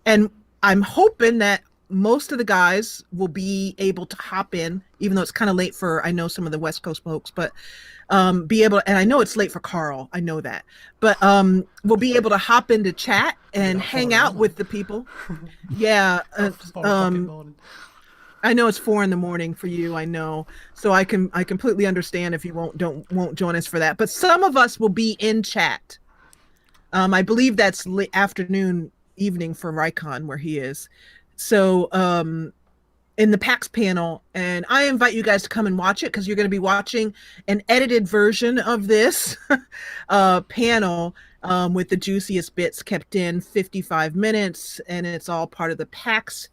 [SPEAKER 2] And I'm hoping that most of the guys will be able to hop in, even though it's kind of late for, I know, some of the West Coast folks, but be able to, and I know it's late for Carl, I know that, but we'll be able to hop into chat and hang out with the people. Yeah. I know it's 4 a.m. for you, I know. So I completely understand if you won't join us for that. But some of us will be in chat. I believe that's late afternoon, evening for Rycon where he is. So in the PAX panel, and I invite you guys to come and watch it because you're going to be watching an edited version of this panel with the juiciest bits kept in 55 minutes, and it's all part of the PAX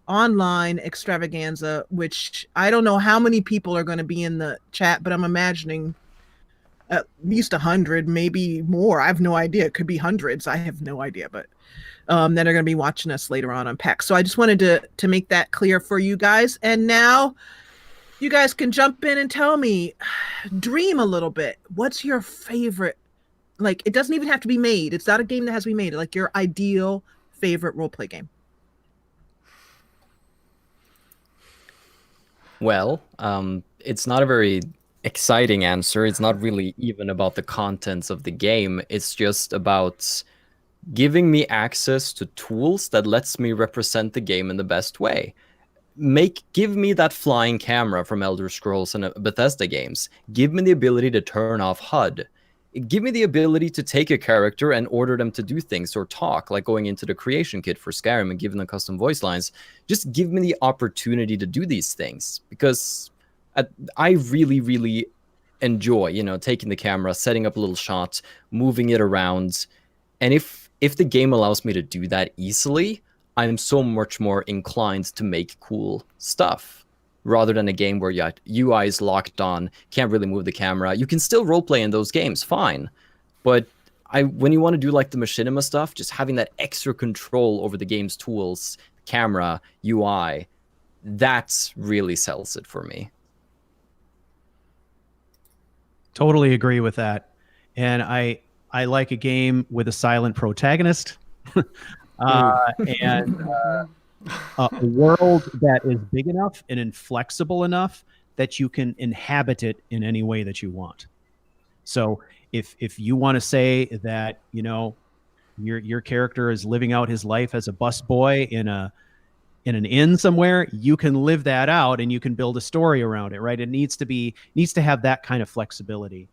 [SPEAKER 2] Online extravaganza, which I don't know how many people are going to be in the chat, but I'm imagining at least 100, maybe more. I have no idea. It could be hundreds. I have no idea, but that are going to be watching us later on PAX. So I just wanted to make that clear for you guys. And now you guys can jump in and tell me, dream a little bit. What's your favorite? Like, it doesn't even have to be made. It's not a game that has to be made. Like your ideal favorite role play game.
[SPEAKER 4] Well, it's not a very exciting answer. It's not really even about the contents of the game. It's just about giving me access to tools that lets me represent the game in the best way. Give me that flying camera from Elder Scrolls and Bethesda games. Give me the ability to turn off HUD. Give me the ability to take a character and order them to do things or talk, like going into the creation kit for Skyrim and giving them custom voice lines. Just give me the opportunity to do these things, because I really, really enjoy, taking the camera, setting up a little shot, moving it around. And if the game allows me to do that easily, I'm so much more inclined to make cool stuff, rather than a game where UI is locked on, can't really move the camera. You can still roleplay in those games, fine. But when you want to do like the machinima stuff, just having that extra control over the game's tools, camera, UI, that really sells it for me.
[SPEAKER 3] Totally agree with that. And I like a game with a silent protagonist. And a world that is big enough and inflexible enough that you can inhabit it in any way that you want. So if you want to say that, your character is living out his life as a busboy in an inn somewhere, you can live that out and you can build a story around it, right? It needs to have that kind of flexibility.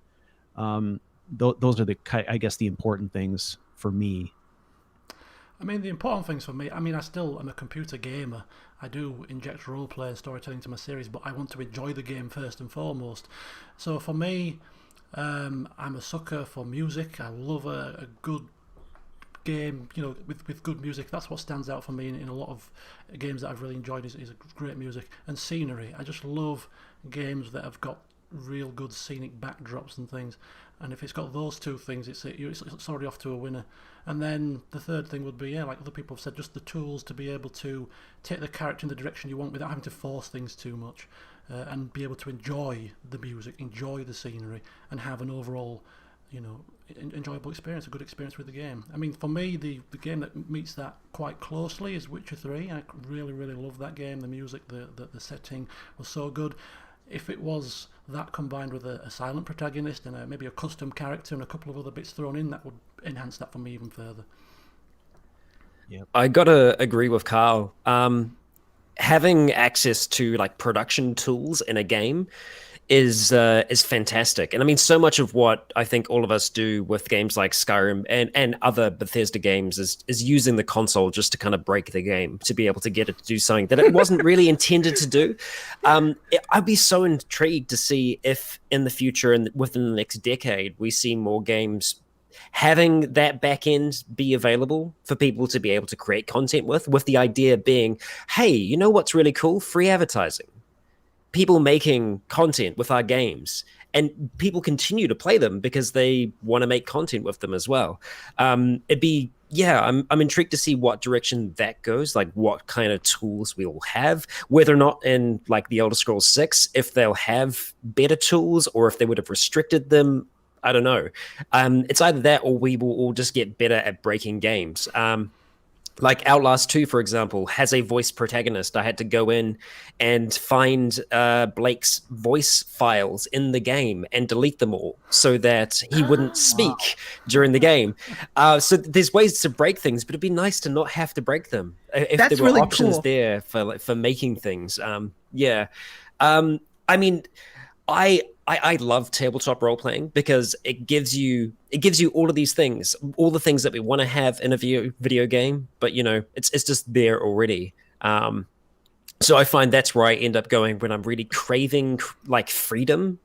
[SPEAKER 3] Those are I guess the important things for me.
[SPEAKER 7] I mean, the important things for me, I still am a computer gamer. I do inject roleplay and storytelling to my series, but I want to enjoy the game first and foremost. So for me, I'm a sucker for music. I love a good game, with good music. That's what stands out for me in a lot of games that I've really enjoyed is great music and scenery. I just love games that have got real good scenic backdrops and things. And if it's got those two things, it's already off to a winner. And then the third thing would be, like other people have said, just the tools to be able to take the character in the direction you want without having to force things too much, and be able to enjoy the music, enjoy the scenery, and have an overall, enjoyable experience, a good experience with the game. I mean, for me, the game that meets that quite closely is Witcher 3. I really, really love that game. The music, the setting was so good. If it was that combined with a silent protagonist and maybe a custom character and a couple of other bits thrown in, that would enhance that for me even further.
[SPEAKER 5] Yeah, I gotta agree with Carl. Having access to like production tools in a game is fantastic. And I mean, so much of what I think all of us do with games like Skyrim and other Bethesda games is using the console just to kind of break the game, to be able to get it to do something that it wasn't really intended to do. I'd be so intrigued to see if in the future and within the next decade, we see more games having that back end be available for people to be able to create content with the idea being, hey, you know what's really cool? Free advertising. People making content with our games, and people continue to play them because they want to make content with them as well. I'm intrigued to see what direction that goes, like what kind of tools we'll have, whether or not in like the Elder Scrolls 6, if they'll have better tools or if they would have restricted them. I don't know. It's either that or we will all just get better at breaking games. Like Outlast 2, for example, has a voice protagonist. I had to go in and find Blake's voice files in the game and delete them all so that he wouldn't speak during the game. So there's ways to break things, but it'd be nice to not have to break them if
[SPEAKER 2] That's
[SPEAKER 5] there were
[SPEAKER 2] really
[SPEAKER 5] options
[SPEAKER 2] cool.
[SPEAKER 5] there for making things. I mean, I love tabletop role playing because it gives you all of these things, all the things that we want to have in a video game, but it's just there already. So I find that's where I end up going when I'm really craving like freedom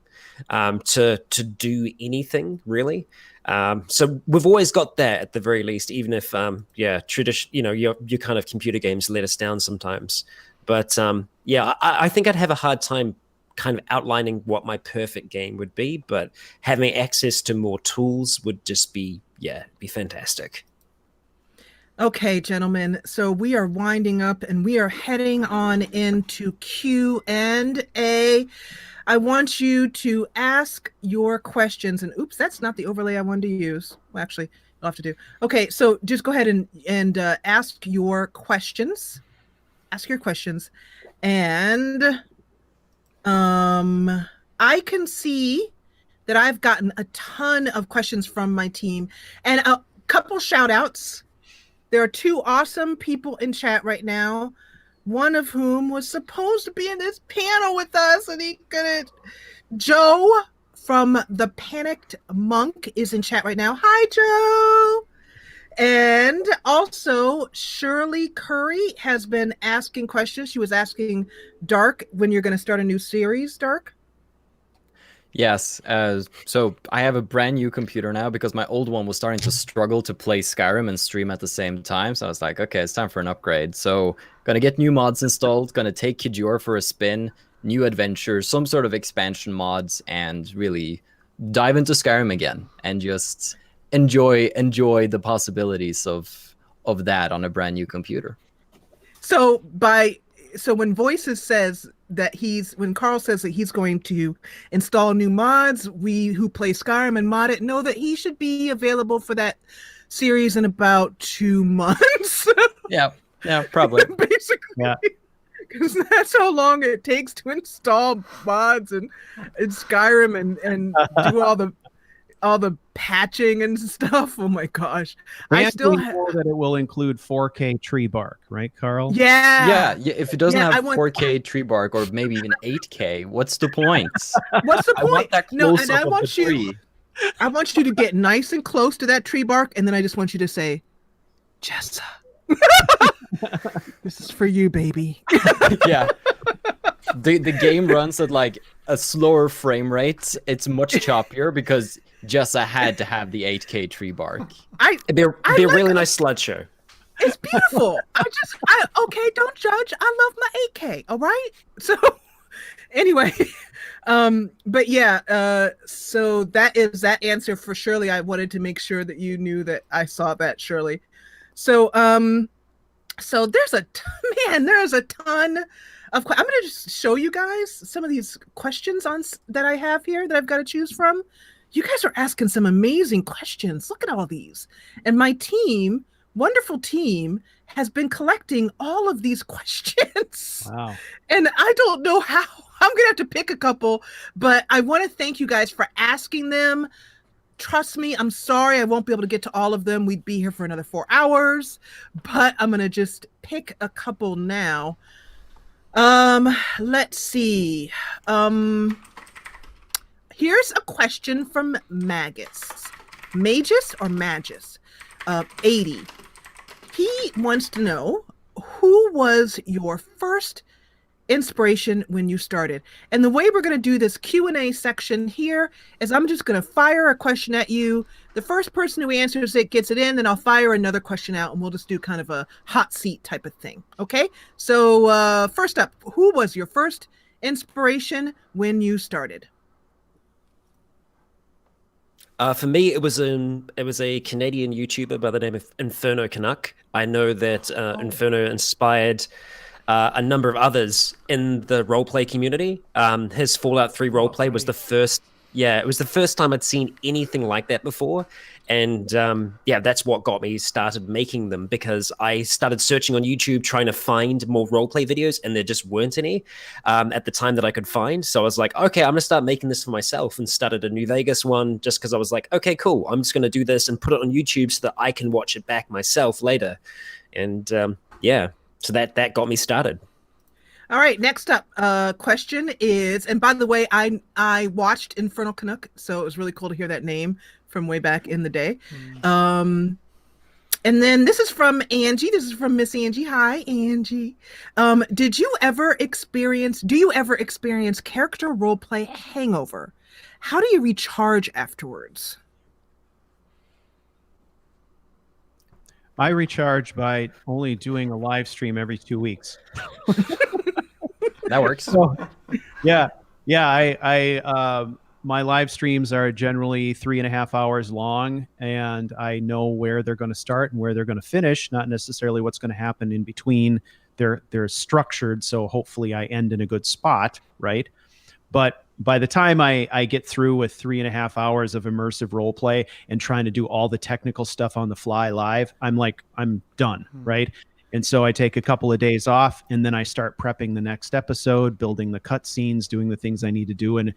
[SPEAKER 5] to do anything really. So we've always got that at the very least, even if tradition, your kind of computer games let us down sometimes. But I think I'd have a hard time kind of outlining what my perfect game would be, but having access to more tools would just be fantastic.
[SPEAKER 2] Okay, gentlemen, so we are winding up and we are heading on into Q&A. I want you to ask your questions. And oops, that's not the overlay I wanted to use. Well, actually, I'll have to do. Okay, so just go ahead and ask your questions. Ask your questions. And I can see that I've gotten a ton of questions from my team. And a couple shout outs. There are two awesome people in chat right now, one of whom was supposed to be in this panel with us, and he couldn't. Joe from The Panicked Monk is in chat right now. Hi, Joe. And also, Shirley Curry has been asking questions. She was asking Dark when you're going to start a new series, Dark.
[SPEAKER 4] Yes, so I have a brand new computer now because my old one was starting to struggle to play Skyrim and stream at the same time. So I was like, okay, it's time for an upgrade. So gonna get new mods installed, gonna take Kijor for a spin, new adventures, some sort of expansion mods, and really dive into Skyrim again and just enjoy the possibilities of that on a brand new computer.
[SPEAKER 2] So when Voices says that when Carl says that he's going to install new mods, we who play Skyrim and mod it know that he should be available for that series in about 2 months.
[SPEAKER 4] Yeah, probably.
[SPEAKER 2] Basically. Yeah. Because that's how long it takes to install mods and Skyrim and do all the patching and stuff. Oh my gosh.
[SPEAKER 3] I still know that it will include 4K tree bark, right, Carl?
[SPEAKER 2] Yeah.
[SPEAKER 4] If it doesn't have 4K tree bark or maybe even 8K, what's the point?
[SPEAKER 2] What's the point?
[SPEAKER 4] I want that close up of the tree.
[SPEAKER 2] I want you to get nice and close to that tree bark, and then I just want you to say, Jessa. This is for you, baby.
[SPEAKER 4] Yeah. The game runs at like a slower frame rate. It's much choppier because Jessa had to have the 8K tree bark.
[SPEAKER 5] They're really nice slideshow.
[SPEAKER 2] It's beautiful. Okay, don't judge. I love my 8K. All right. So anyway, but yeah, so that is that answer for Shirley. I wanted to make sure that you knew that I saw that, Shirley. So so there's a ton of I'm going to just show you guys some of these questions that I have here that I've got to choose from. You guys are asking some amazing questions. Look at all these. And my team, wonderful team, has been collecting all of these questions.
[SPEAKER 3] Wow.
[SPEAKER 2] And I don't know how. I'm going to have to pick a couple, but I want to thank you guys for asking them. Trust me, I'm sorry I won't be able to get to all of them. We'd be here for another 4 hours, but I'm going to just pick a couple now. Let's see. Here's a question from Magus or Magus, 80. He wants to know, who was your first inspiration when you started? And the way we're going to do this Q&A section here is I'm just going to fire a question at you. The first person who answers it gets it in, then I'll fire another question out, and we'll just do kind of a hot seat type of thing. Okay? So first up, who was your first inspiration when you started?
[SPEAKER 5] For me, it was a Canadian YouTuber by the name of Inferno Canuck. I know that Inferno inspired a number of others in the roleplay community. His Fallout 3 roleplay was the first. Yeah, it was the first time I'd seen anything like that before. And that's what got me started making them, because I started searching on YouTube trying to find more roleplay videos, and there just weren't any at the time that I could find. So I was like, okay, I'm going to start making this for myself, and started a New Vegas one just because I was like, okay, cool. I'm just going to do this and put it on YouTube so that I can watch it back myself later. And so that got me started.
[SPEAKER 2] All right, next up question is, and by the way, I watched Infernal Canuck, so it was really cool to hear that name from way back in the day. And then this is from Angie. This is from Miss Angie. Hi, Angie. Do you ever experience character role play hangover? How do you recharge afterwards?
[SPEAKER 3] I recharge by only doing a live stream every 2 weeks.
[SPEAKER 4] That works.
[SPEAKER 3] So, yeah. My live streams are generally 3.5 hours long, and I know where they're going to start and where they're going to finish, not necessarily what's going to happen in between. They're structured, so hopefully I end in a good spot, right? But by the time I get through with 3.5 hours of immersive role play and trying to do all the technical stuff on the fly live, I'm done, right? And so I take a couple of days off, and then I start prepping the next episode, building the cut scenes, doing the things I need to do, and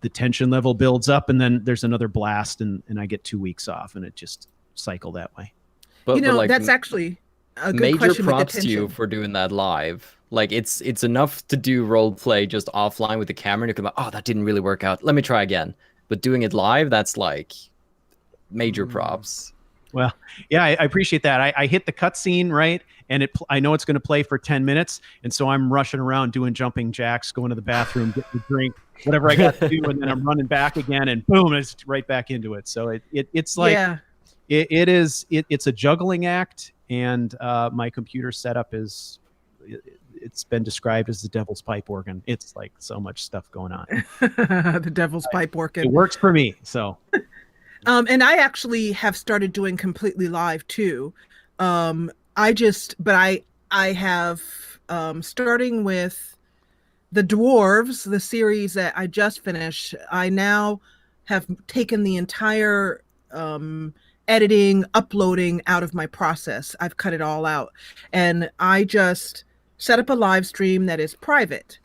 [SPEAKER 3] the tension level builds up, and then there's another blast, and I get 2 weeks off, and it just cycle that way.
[SPEAKER 4] But like,
[SPEAKER 2] that's actually a good
[SPEAKER 4] major
[SPEAKER 2] question.
[SPEAKER 4] props to you for doing that live. Like it's enough to do role play just offline with the camera, and you can be like, oh, that didn't really work out. Let me try again. But doing it live, that's like major props.
[SPEAKER 3] Well, yeah, I appreciate that. I hit the cutscene, right? And I know it's going to play for 10 minutes. And so I'm rushing around doing jumping jacks, going to the bathroom, getting a drink, whatever I got to do. And then I'm running back again, and boom, it's right back into it. So it's like, it's a juggling act. And my computer setup it's been described as the devil's pipe organ. It's like so much stuff going on.
[SPEAKER 2] The devil's pipe organ.
[SPEAKER 3] It works for me. So.
[SPEAKER 2] And I actually have started doing completely live too. I have, starting with the Dwarves, the series that I just finished, I now have taken the entire editing, uploading out of my process. I've cut it all out. And I just set up a live stream that is private.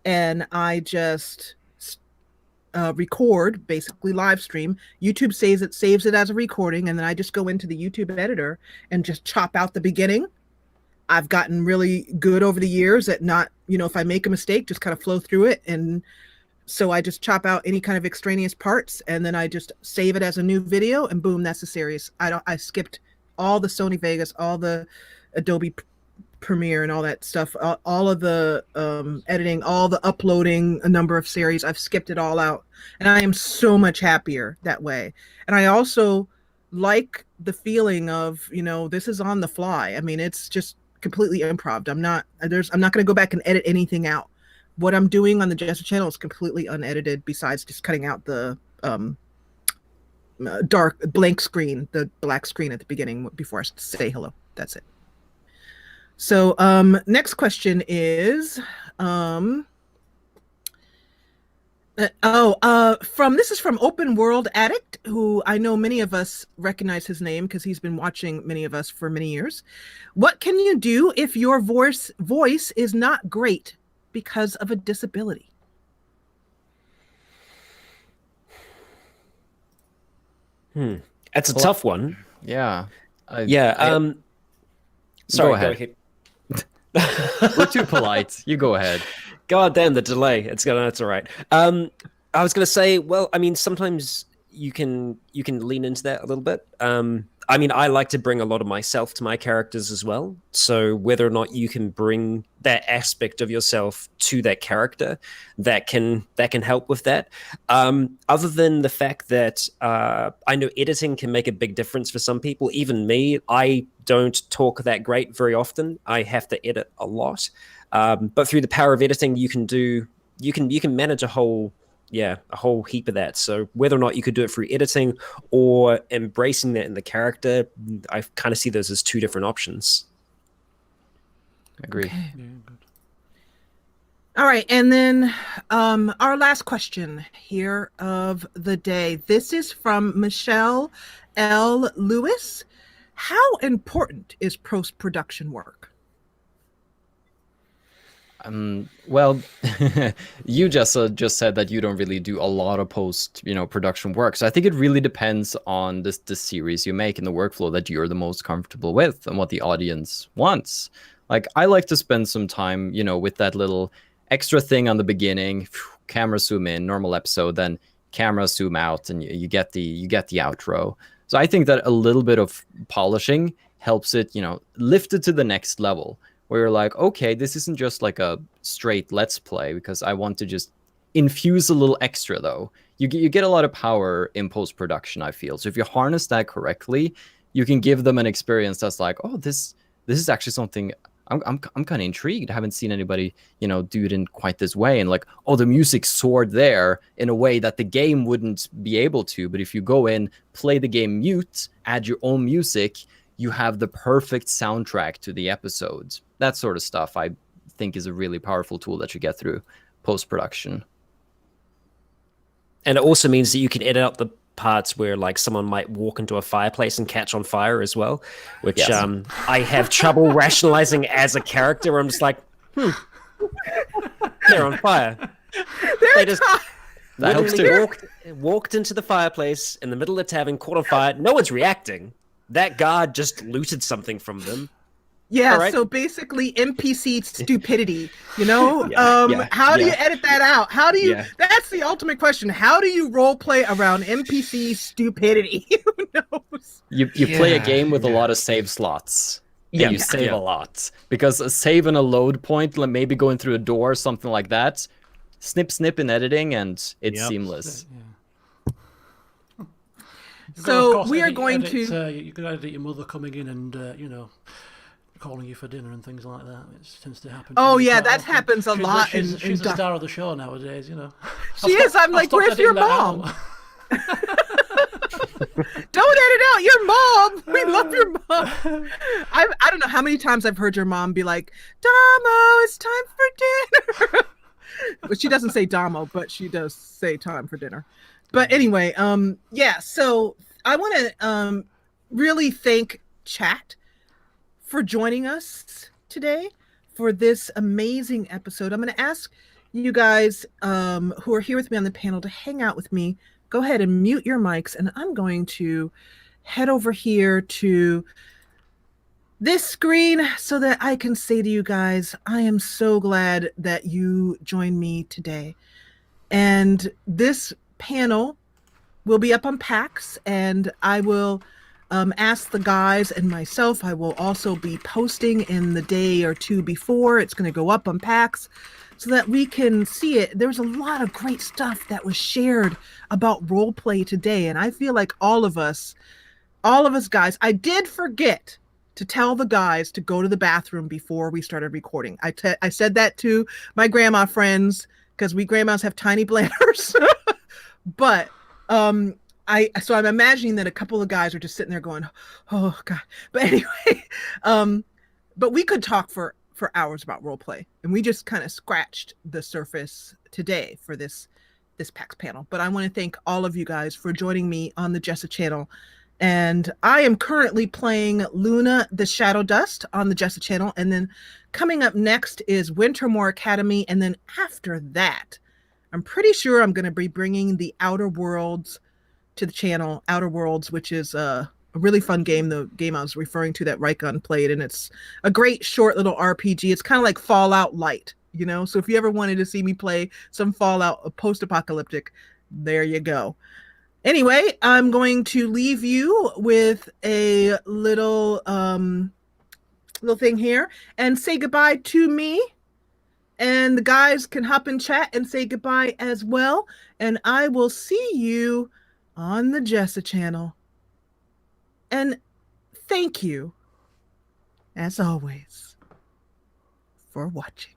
[SPEAKER 2] And I just record, basically live stream. YouTube saves it as a recording, and then I just go into the YouTube editor and just chop out the beginning. I've gotten really good over the years at not, if I make a mistake, just kind of flow through it. And so I just chop out any kind of extraneous parts, and then I just save it as a new video, and boom, that's the series. I skipped all the Sony Vegas, all the Adobe Premiere and all that stuff, all of the editing, all the uploading a number of series. I've skipped it all out, and I am so much happier that way. And I also like the feeling of, this is on the fly. I mean, it's just completely improv. I'm not going to go back and edit anything out. What I'm doing on the Jessa channel is completely unedited, besides just cutting out the dark blank screen, the black screen at the beginning before I say hello. That's it. So next question is this is from Open World Addict, who I know many of us recognize his name because he's been watching many of us for many years. What can you do if your voice is not great because of a disability?
[SPEAKER 5] That's a tough one.
[SPEAKER 4] Yeah.
[SPEAKER 5] Sorry,
[SPEAKER 4] go ahead. We're too polite. You go ahead.
[SPEAKER 5] God damn the delay. That's all right. I was gonna say, well, I mean, sometimes you can lean into that a little bit. I mean, I like to bring a lot of myself to my characters as well. So whether or not you can bring that aspect of yourself to that character, that can help with that. Other than the fact that I know editing can make a big difference for some people. Even me, I don't talk that great very often. I have to edit a lot. But through the power of editing, you can manage a whole heap of that. So whether or not you could do it through editing or embracing that in the character, I kind of see those as two different options.
[SPEAKER 4] Agree.
[SPEAKER 2] Okay. Yeah, good. All right, and then our last question here of the day. This is from Michelle L. Lewis. How important is post-production work?
[SPEAKER 4] Well, you just said that you don't really do a lot of production work. So I think it really depends on this series you make and the workflow that you're the most comfortable with and what the audience wants. Like, I like to spend some time, with that little extra thing on the beginning, camera zoom in, normal episode, then camera zoom out, and you get the outro. So I think that a little bit of polishing helps it, lift it to the next level where you're like, okay, this isn't just like a straight let's play, because I want to just infuse a little extra though. You get a lot of power in post-production, I feel. So if you harness that correctly, you can give them an experience that's like, oh, this is actually something I'm kind of intrigued. I haven't seen anybody, do it in quite this way. And like, oh, the music soared there in a way that the game wouldn't be able to. But if you go in, play the game mute, add your own music, you have the perfect soundtrack to the episodes. That sort of stuff, I think, is a really powerful tool that you get through post-production.
[SPEAKER 5] And it also means that you can edit out the parts where like someone might walk into a fireplace and catch on fire as well, which
[SPEAKER 4] Yes.
[SPEAKER 5] I have trouble rationalizing as a character. I'm just like, they're on fire. They just
[SPEAKER 4] That helps
[SPEAKER 5] literally
[SPEAKER 4] too.
[SPEAKER 5] walked into the fireplace in the middle of the tavern, caught on fire. No one's reacting. That guard just looted something from them.
[SPEAKER 2] Yeah,
[SPEAKER 5] All right.
[SPEAKER 2] so basically NPC stupidity, How do
[SPEAKER 4] yeah.
[SPEAKER 2] you edit that out? How do you,
[SPEAKER 4] Yeah.
[SPEAKER 2] that's the ultimate question. How do you role play around NPC stupidity? Who knows?
[SPEAKER 4] You play a game with a lot of save slots.
[SPEAKER 5] Yeah,
[SPEAKER 4] And you save
[SPEAKER 5] yeah.
[SPEAKER 4] a lot. Because a save and a load point, like maybe going through a door, something like that, snip in editing, and it's
[SPEAKER 3] Yep.
[SPEAKER 4] seamless.
[SPEAKER 7] You've got to, of
[SPEAKER 2] So
[SPEAKER 7] course,
[SPEAKER 2] we are
[SPEAKER 7] edit-
[SPEAKER 2] going
[SPEAKER 7] edit,
[SPEAKER 2] to.
[SPEAKER 7] you could edit your mother coming in and calling you for dinner and things like that. It tends to happen.
[SPEAKER 2] Oh,
[SPEAKER 7] to me
[SPEAKER 2] yeah,
[SPEAKER 7] quite
[SPEAKER 2] that
[SPEAKER 7] often.
[SPEAKER 2] happens a lot
[SPEAKER 7] She's,
[SPEAKER 2] in
[SPEAKER 7] she's the
[SPEAKER 2] doc-
[SPEAKER 7] star of the show nowadays.
[SPEAKER 2] She is. I'm like, where's your mom? Don't edit out your mom. We love your mom. I don't know how many times I've heard your mom be like, Damo, it's time for dinner. But she doesn't say Damo, but she does say time for dinner. But anyway, yeah, so I want to really thank chat for joining us today for this amazing episode. I'm going to ask you guys who are here with me on the panel to hang out with me. Go ahead and mute your mics, and I'm going to head over here to this screen so that I can say to you guys, I am so glad that you joined me today. And this panel will be up on PAX, and I will ask the guys and myself. I will also be posting in the day or two before. It's going to go up on PAX so that we can see it. There's a lot of great stuff that was shared about role play today, and I feel like all of us guys, I did forget to tell the guys to go to the bathroom before we started recording. I said that to my grandma friends because we grandmas have tiny bladders. But so I'm imagining that a couple of guys are just sitting there going, oh God. But anyway, but we could talk for hours about role play, and we just kind of scratched the surface today for this PAX panel. But I want to thank all of you guys for joining me on the Jessa channel. And I am currently playing Luna the Shadow Dust on the Jessa channel. And then coming up next is Wintermore Academy. And then after that, I'm pretty sure I'm going to be bringing the Outer Worlds to the channel. Outer Worlds, which is a really fun game, the game I was referring to that Raikon played. And it's a great short little RPG. It's kind of like Fallout Light, So if you ever wanted to see me play some Fallout post-apocalyptic, there you go. Anyway, I'm going to leave you with a little thing here and say goodbye to me. And the guys can hop in chat and say goodbye as well. And I will see you on the Jessa channel. And thank you, as always, for watching.